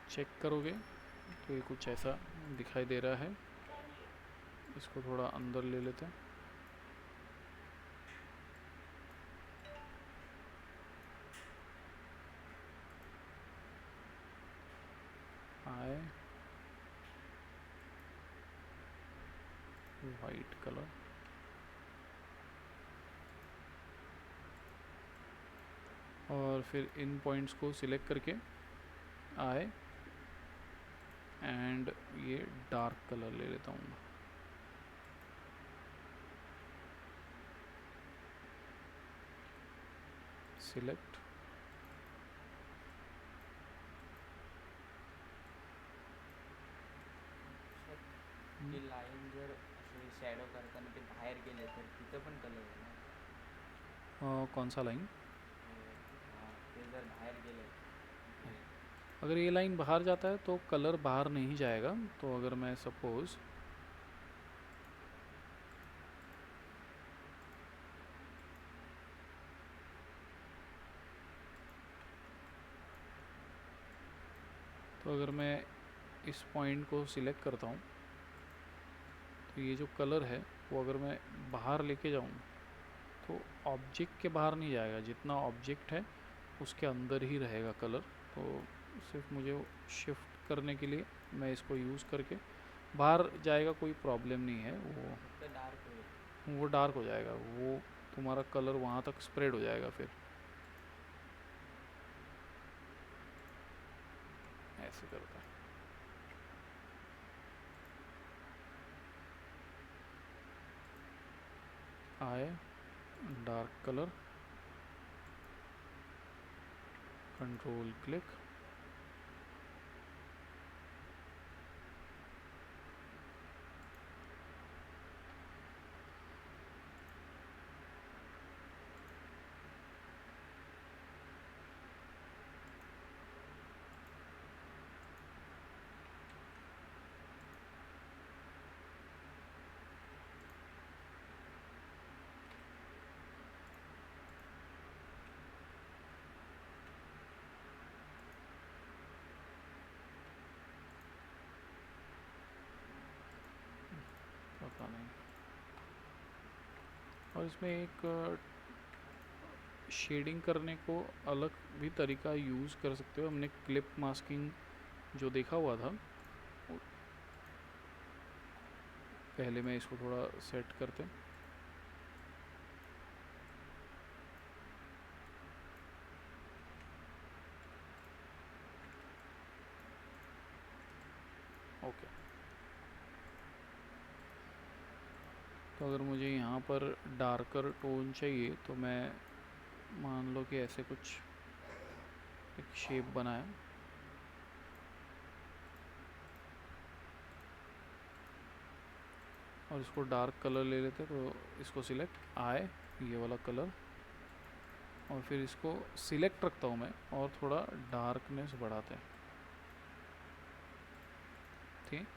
चेक करोगे तो ये कुछ ऐसा दिखाई दे रहा है। इसको थोड़ा अंदर ले लेते हैं। आए वाइट कलर, और फिर इन पॉइंट्स को सिलेक्ट करके आए एंड ये डार्क कलर ले लेता हूँ। सिलेक्ट, ती लाईन जर अशी शॅडो करताना ते बाहेर गेले तर तिथं पण कलर येणार? कौन सा लाइन? ते जर बाहेर गेले, अगर ये लाइन बाहर जाता है तो कलर बाहर नहीं जाएगा। तो अगर मैं सपोज़ अगर मैं इस पॉइंट को सिलेक्ट करता हूँ तो ये जो कलर है वो अगर मैं बाहर लेके जाऊँ तो ऑब्जेक्ट के बाहर नहीं जाएगा, जितना ऑब्जेक्ट है उसके अंदर ही रहेगा कलर। तो सिर्फ मुझे शिफ्ट करने के लिए मैं इसको यूज़ करके बाहर जाएगा, कोई प्रॉब्लम नहीं है। वो डार्क हो जाएगा, वो तुम्हारा कलर वहाँ तक स्प्रेड हो जाएगा। फिर ऐसे करता है। आए डार्क कलर, कंट्रोल क्लिक, पता नहीं। और इसमें एक शेडिंग करने को अलग भी तरीका यूज़ कर सकते हो। हमने क्लिप मास्किंग जो देखा हुआ था, पहले मैं इसको थोड़ा सेट करते। ओके, तो अगर मुझे यहाँ पर डार्कर टोन चाहिए तो मैं मान लो कि ऐसे कुछ एक शेप बनाया, और इसको डार्क कलर ले लेते। तो इसको सिलेक्ट आए, ये वाला कलर, और फिर इसको सिलेक्ट रखता हूँ मैं और थोड़ा डार्कनेस बढ़ाते हैं। ठीक,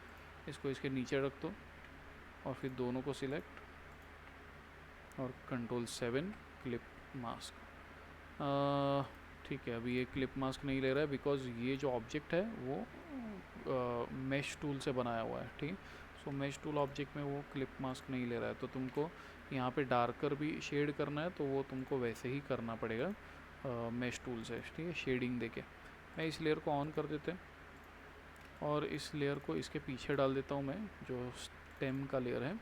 इसको इसके नीचे रख दो और फिर दोनों को सिलेक्ट और Ctrl+7 क्लिप मास्क। ठीक है, अभी ये क्लिप मास्क नहीं ले रहा है बिकॉज ये जो ऑब्जेक्ट है वो मेश टूल से बनाया हुआ है। ठीक, सो मेश टूल ऑब्जेक्ट में वो क्लिप मास्क नहीं ले रहा है। तो तुमको यहाँ पे डार्कर भी शेड करना है तो वो तुमको वैसे ही करना पड़ेगा मेश टूल से। ठीक है, शेडिंग देके मैं इस लेयर को ऑन कर देते हैं और इस लेयर को इसके पीछे डाल देता हूँ मैं, जो स्टेम का लेयर है।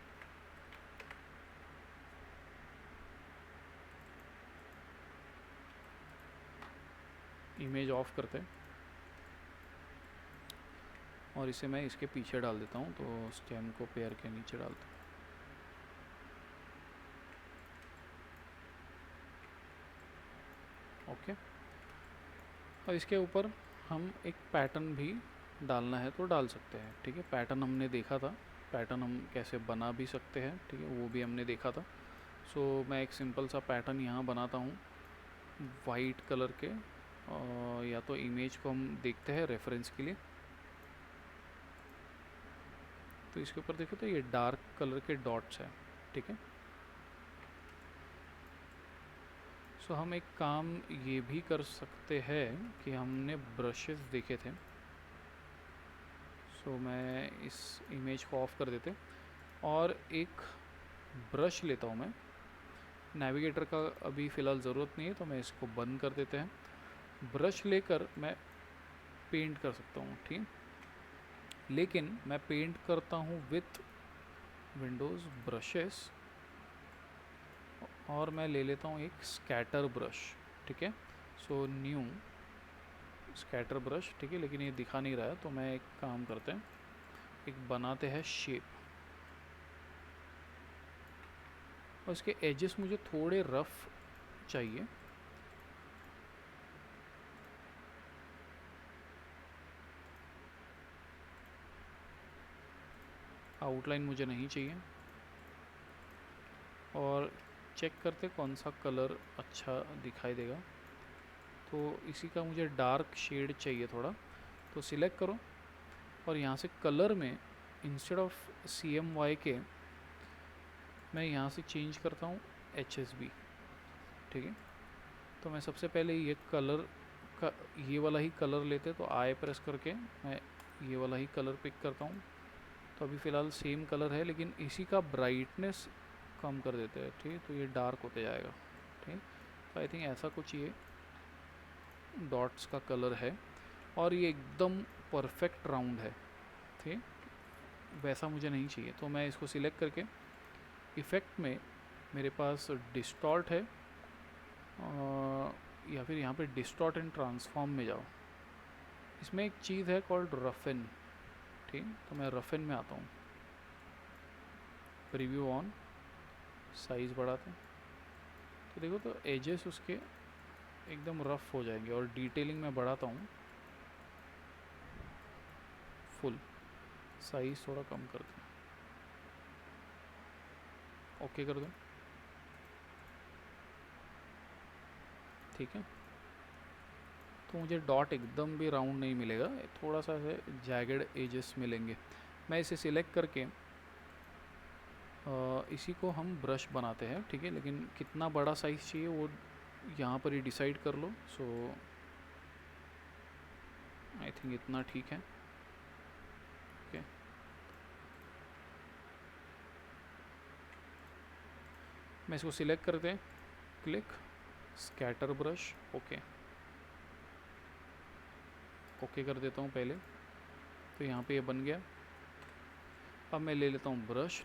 इमेज ऑफ करते हैं और इसे मैं इसके पीछे डाल देता हूँ, तो स्टेम को पेयर के नीचे डालता हूँ। ओके, और इसके ऊपर हम एक पैटर्न भी डालना है तो डाल सकते हैं। ठीक है, पैटर्न हमने देखा था, पैटर्न हम कैसे बना भी सकते हैं। ठीक है, वो भी हमने देखा था। सो मैं एक सिंपल सा पैटर्न यहाँ बनाता हूँ वाइट कलर के, या तो इमेज को हम देखते हैं रेफरेंस के लिए। तो इसके ऊपर देखो तो ये डार्क कलर के डॉट्स है। ठीक है, सो हम एक काम ये भी कर सकते हैं कि हमने ब्रशेस देखे थे। सो मैं इस इमेज को ऑफ कर देते और एक ब्रश लेता हूँ मैं। नेविगेटर का अभी फ़िलहाल ज़रूरत नहीं है तो मैं इसको बंद कर देते हैं। ब्रश लेकर मैं पेंट कर सकता हूँ। ठीक, लेकिन मैं पेंट करता हूँ विथ विंडोज़ ब्रशेस और मैं ले लेता हूँ एक स्कैटर ब्रश। ठीक है, सो न्यू स्कैटर ब्रश। ठीक है, लेकिन ये दिखा नहीं रहा है तो मैं एक काम करते हैं, एक बनाते हैं शेप, और इसके एजेस मुझे थोड़े रफ चाहिए। आउटलाइन मुझे नहीं चाहिए। और चेक करते कौन सा कलर अच्छा दिखाई देगा। तो इसी का मुझे डार्क शेड चाहिए थोड़ा, तो सिलेक्ट करो और यहाँ से कलर में इंस्टेड ऑफ CMY के मैं यहाँ से चेंज करता हूँ HSB। ठीक है, तो मैं सबसे पहले ये कलर का ये वाला ही कलर लेते, तो आई प्रेस करके मैं ये वाला ही कलर पिक करता हूँ। तो अभी फ़िलहाल सेम कलर है लेकिन इसी का ब्राइटनेस कम कर देते हैं। ठीक, तो ये डार्क होते जाएगा। ठीक, तो आई थिंक ऐसा कुछ ये डॉट्स का कलर है और ये एकदम परफेक्ट राउंड है। ठीक, वैसा मुझे नहीं चाहिए तो मैं इसको सिलेक्ट करके इफ़ेक्ट में मेरे पास डिस्टॉर्ट है, या फिर यहाँ पे डिस्टॉर्ट एंड ट्रांसफॉर्म में जाओ। इसमें एक चीज़ है कॉल्ड रफन। ठीक, तो मैं रफन में आता हूँ, प्रीव्यू ऑन, साइज़ बढ़ाते हैं। तो देखो तो एजेस उसके एकदम रफ हो जाएंगे और डिटेलिंग में बढ़ाता हूँ फुल, साइज़ थोड़ा कम कर दूँ, ओके कर दूँ। ठीक है, तो मुझे डॉट एकदम भी राउंड नहीं मिलेगा, थोड़ा सा ऐसे जैगेड एजेस मिलेंगे। मैं इसे सिलेक्ट करके इसी को हम ब्रश बनाते हैं। ठीक है, लेकिन कितना बड़ा साइज़ चाहिए वो यहाँ पर ही डिसाइड कर लो। सो आई थिंक इतना ठीक है। ओके, मैं इसको सिलेक्ट करते हैं, click, scatter brush, okay okay कर देता हूँ पहले। तो यहाँ पे ये बन गया। अब मैं ले लेता हूँ brush,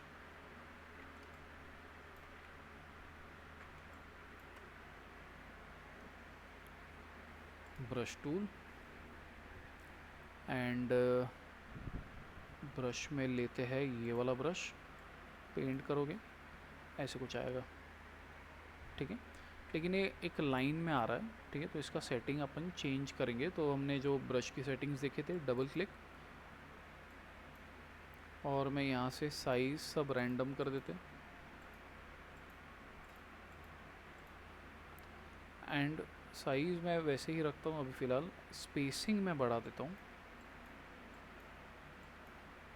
brush tool, and brush में लेते हैं ये वाला ब्रश, पेंट करोगे ऐसे कुछ आएगा, ठीक है। लेकिन ये एक लाइन में आ रहा है, ठीक है, तो इसका सेटिंग अपन चेंज करेंगे। तो हमने जो ब्रश की सेटिंग्स देखे थे, डबल क्लिक, और मैं यहाँ से साइज सब रैंडम कर देते, एंड साइज़ मैं वैसे ही रखता हूँ अभी फ़िलहाल। स्पेसिंग मैं बढ़ा देता हूँ,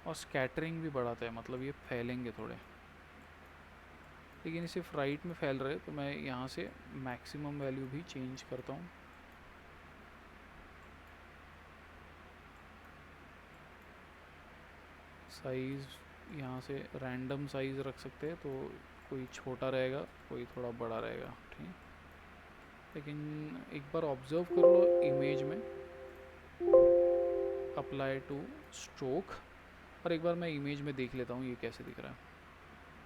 और स्कैटरिंग भी बढ़ाता है, मतलब ये फैलेंगे थोड़े, लेकिन ये सिर्फ राइट में फैल रहे। तो मैं यहाँ से मैक्सिमम वैल्यू भी चेंज करता हूँ। साइज़ यहाँ से रैंडम साइज़ रख सकते हैं, तो कोई छोटा रहेगा, कोई थोड़ा बड़ा रहेगा, ठीक है। लेकिन एक बार ऑब्ज़र्व कर लो इमेज में, अप्लाई टू स्ट्रोक, और एक बार मैं इमेज में देख लेता हूँ ये कैसे दिख रहा है।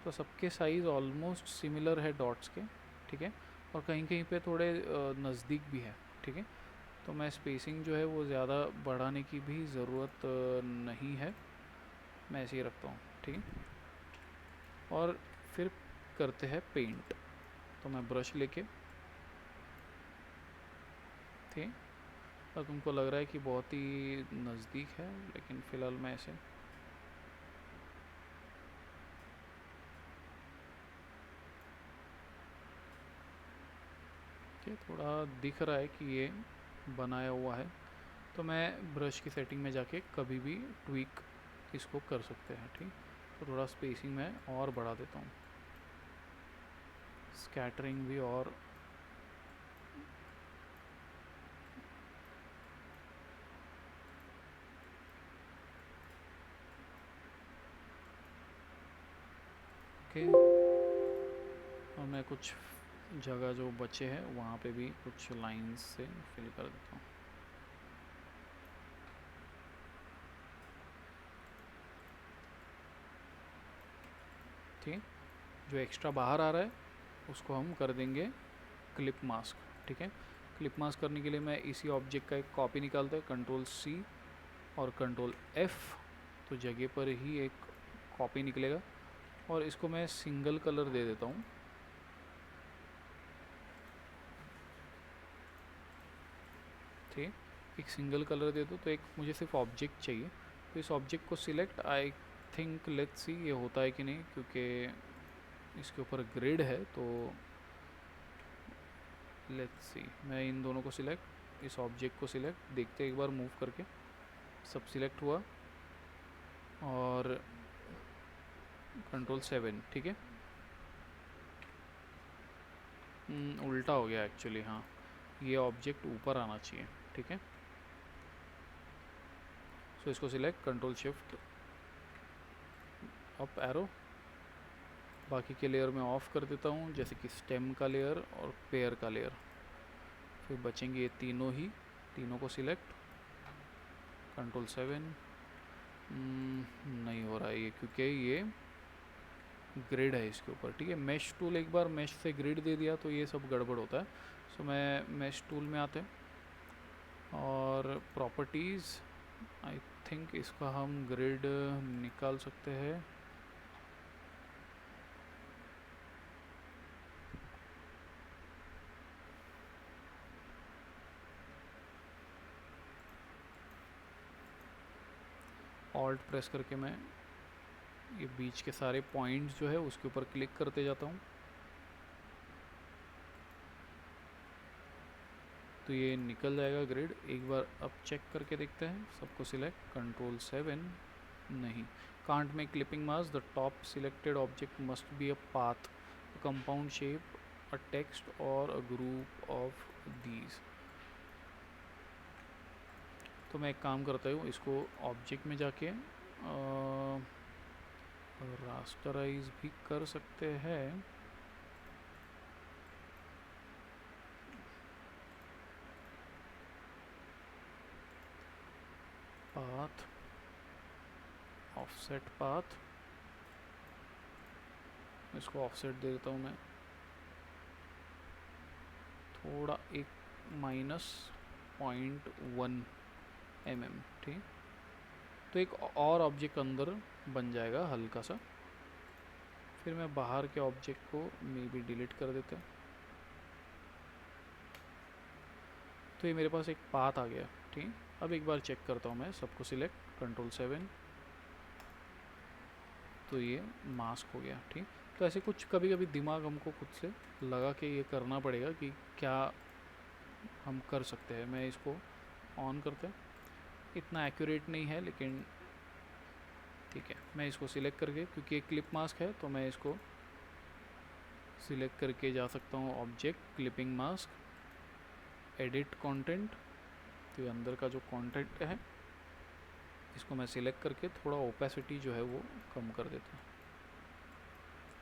तो सबके साइज़ ऑलमोस्ट सिमिलर है डॉट्स के, ठीक है, और कहीं कहीं पे थोड़े नज़दीक भी है, ठीक है। तो मैं स्पेसिंग जो है वो ज़्यादा बढ़ाने की भी ज़रूरत नहीं है, मैं ऐसे ही रखता हूँ, ठीक है। और फिर करते हैं पेंट। तो मैं ब्रश लेके, ठीक है, और तुमको लग रहा है कि बहुत ही नज़दीक है, लेकिन फ़िलहाल मैं ऐसे थोड़ा दिख रहा है कि ये बनाया हुआ है। तो मैं ब्रश की सेटिंग में जाके कभी भी ट्विक इसको कर सकते हैं, ठीक। तो थोड़ा स्पेसिंग मैं और बढ़ा देता हूँ, स्कैटरिंग भी, और ओके। और मैं कुछ जगह जो बचे हैं वहाँ पे भी कुछ लाइंस से फिल कर देता हूँ। ठीक, जो एक्स्ट्रा बाहर आ रहा है उसको हम कर देंगे क्लिप मास्क, ठीक है। क्लिप मास्क करने के लिए मैं इसी ऑब्जेक्ट का एक कॉपी निकालता हूँ, कंट्रोल सी और कंट्रोल एफ, तो जगह पर ही एक कॉपी निकलेगा, और इसको मैं सिंगल कलर दे देता हूँ, ठीक। एक सिंगल कलर दे दो, तो एक मुझे सिर्फ ऑब्जेक्ट चाहिए। तो इस ऑब्जेक्ट को select, I think let's see ये होता है कि नहीं, क्योंकि इसके ऊपर ग्रिड है। तो लेट्स सी, मैं इन दोनों को सिलेक्ट, इस ऑब्जेक्ट को सिलेक्ट, देखते एक बार मूव करके, सब सिलेक्ट हुआ, और कंट्रोल 7, ठीक है। उल्टा हो गया एक्चुअली, हाँ, ये ऑब्जेक्ट ऊपर आना चाहिए, ठीक है। सो इसको select, control shift up arrow, बाकी के लेयर में ऑफ कर देता हूँ, जैसे कि स्टेम का लेयर और पेयर का लेयर। फिर बचेंगे ये तीनों ही, तीनों को सिलेक्ट, कंट्रोल 7, नहीं हो रहा है ये, क्योंकि ये ग्रिड है इसके ऊपर, ठीक है। मेश टूल, एक बार मेश से ग्रिड दे दिया तो ये सब गड़बड़ होता है। सो मैं मेश टूल में आते हैं, और प्रॉपर्टीज़, आई थिंक इसका हम ग्रिड निकाल सकते हैं। ऑल्ट प्रेस करके मैं ये बीच के सारे पॉइंट्स जो है उसके ऊपर क्लिक करते जाता हूँ, तो ये निकल जाएगा ग्रिड। एक बार अब चेक करके देखते हैं, सबको सिलेक्ट, कंट्रोल 7, नहीं, can't make clipping mask, the top selected object must be a path, a compound shape, a text और अ ग्रुप ऑफ दीज। तो मैं एक काम करता हूँ, इसको ऑब्जेक्ट में जाके रास्टराइज भी कर सकते हैं, पाथ, ऑफसेट पाथ, इसको ऑफसेट दे देता हूँ मैं थोड़ा, एक -0.1 mm, ठीक। तो एक और ऑब्जेक्ट अंदर बन जाएगा हल्का सा। फिर मैं बाहर के ऑब्जेक्ट को मे बी डिलीट कर देता हूँ। तो ये मेरे पास एक पाथ आ गया, ठीक। अब एक बार चेक करता हूँ मैं सबको सिलेक्ट, Ctrl+7, तो ये मास्क हो गया, ठीक। तो ऐसे कुछ कभी कभी दिमाग हमको खुद से लगा कि ये करना पड़ेगा कि क्या हम कर सकते हैं। मैं इसको ऑन करते हैं, इतना एक्यूरेट नहीं है लेकिन ठीक है। मैं इसको सिलेक्ट करके, क्योंकि एक क्लिप मास्क है तो मैं इसको सिलेक्ट करके जा सकता हूँ object, clipping mask, edit content. तो ये अंदर का जो कंटेंट है इसको मैं सिलेक्ट करके थोड़ा ओपेसिटी जो है वो कम कर देता हूँ,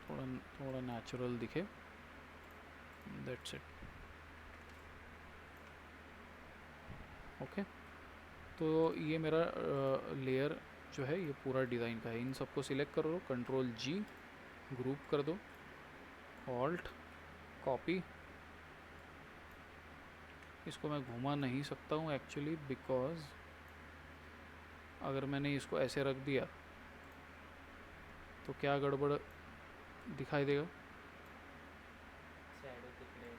थोड़ा थोड़ा नेचुरल दिखे, दैट्स इट। ओके, तो ये मेरा लेयर जो है ये पूरा डिज़ाइन का है। इन सबको सिलेक्ट कर लो, Ctrl+G, ग्रुप कर दो, ऑल्ट कॉपी। इसको मैं घुमा नहीं सकता हूँ एक्चुअली, बिकॉज अगर मैंने इसको ऐसे रख दिया तो क्या गड़बड़ दिखाई देगा। शैडो तिकडे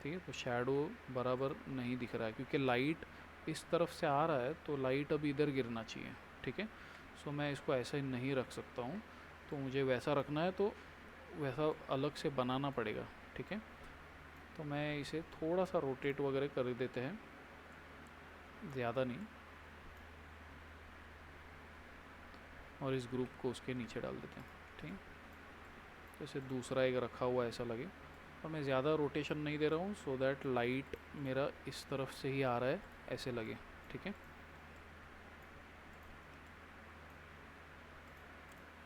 ठीक है, तो शैडो बराबर नहीं दिख रहा है क्योंकि लाइट इस तरफ से आ रहा है, तो लाइट अब इधर गिरना चाहिए, ठीक है। सो मैं इसको ऐसा ही नहीं रख सकता हूँ, तो मुझे वैसा रखना है तो वैसा अलग से बनाना पड़ेगा, ठीक है। तो मैं इसे थोड़ा सा रोटेट वगैरह कर देते हैं, ज़्यादा नहीं, और इस ग्रुप को उसके नीचे डाल देते हैं, ठीक। जैसे दूसरा एक रखा हुआ ऐसा लगे, और मैं ज़्यादा रोटेशन नहीं दे रहा हूँ सो दैट लाइट मेरा इस तरफ से ही आ रहा है ऐसे लगे, ठीक है।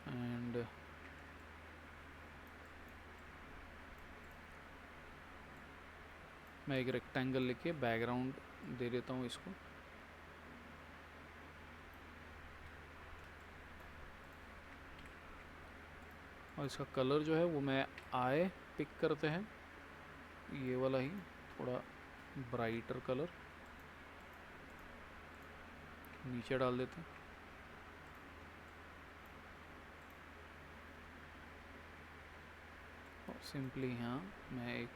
एंड मैं एक रेक्टेंगल लेके बैकग्राउंड दे देता हूँ इसको। और इसका कलर जो है वो मैं आए पिक करते हैं, ये वाला ही थोड़ा ब्राइटर कलर नीचे डाल देते हैं। और सिंपली यहाँ मैं एक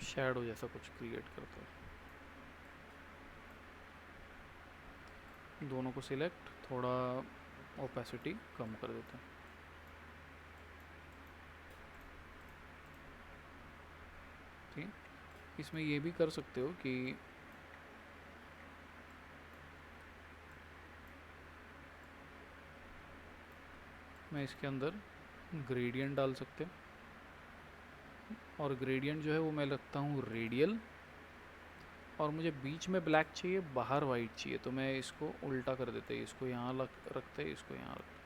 शैडो जैसा कुछ क्रिएट करता है। दोनों को सिलेक्ट, थोड़ा ओपेसिटी कम कर देते हैं, ठीक। इसमें ये भी कर सकते हो कि मैं इसके अंदर ग्रेडियंट डाल सकते हैं, और ग्रेडियंट जो है वो मैं लगता हूँ रेडियल, और मुझे बीच में ब्लैक चाहिए, बाहर वाइट चाहिए, तो मैं इसको उल्टा कर देते हैं, इसको यहाँ रखते हैं, इसको यहाँ रखते हैं,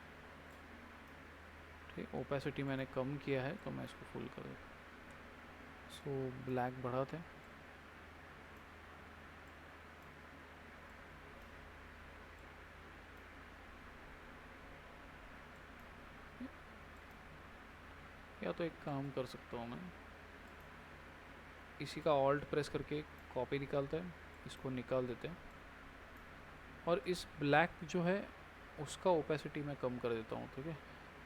ठीक। ओपेसिटी मैंने कम किया है तो मैं इसको फुल कर देता हूँ। सो ब्लैक बढ़ाते हैं, या तो एक काम कर सकता हूँ मैं, इसी का ऑल्ट प्रेस करके कॉपी निकालते हैं, इसको निकाल देते हैं, और इस ब्लैक जो है उसका ओपेसिटी मैं कम कर देता हूँ, ठीक है।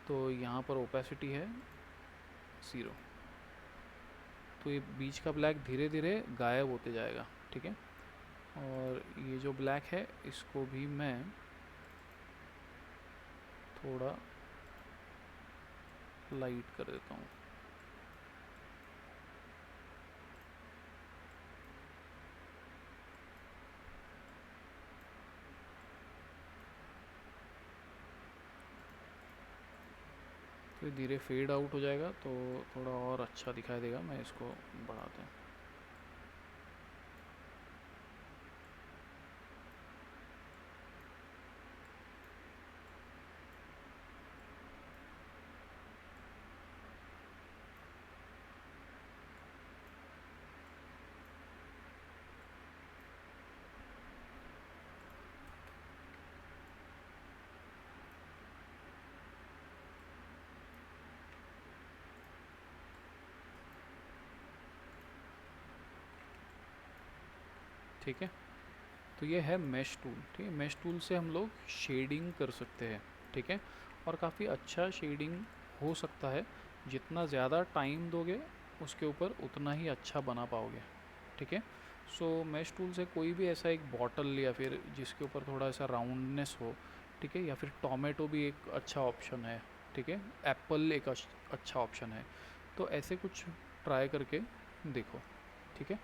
तो यहाँ पर ओपेसिटी है 0, तो ये बीच का ब्लैक धीरे धीरे गायब होते जाएगा, ठीक है। और ये जो ब्लैक है इसको भी मैं थोड़ा लाइट कर देता हूँ। तो धीरे फेड आउट हो जाएगा तो थोड़ा और अच्छा दिखाई देगा। मैं इसको बढ़ाते हैं, ठीक है। तो ये है मेश टूल, ठीक है। मेश टूल से हम लोग शेडिंग कर सकते हैं, ठीक है, और काफ़ी अच्छा शेडिंग हो सकता है। जितना ज़्यादा टाइम दोगे उसके ऊपर उतना ही अच्छा बना पाओगे, ठीक है। सो मेश टूल से कोई भी ऐसा एक बॉटल या फिर जिसके ऊपर थोड़ा सा राउंडनेस हो, ठीक है, या फिर टोमेटो भी एक अच्छा ऑप्शन है, ठीक है, एप्पल एक अच्छा ऑप्शन है। तो ऐसे कुछ ट्राई करके देखो, ठीक है।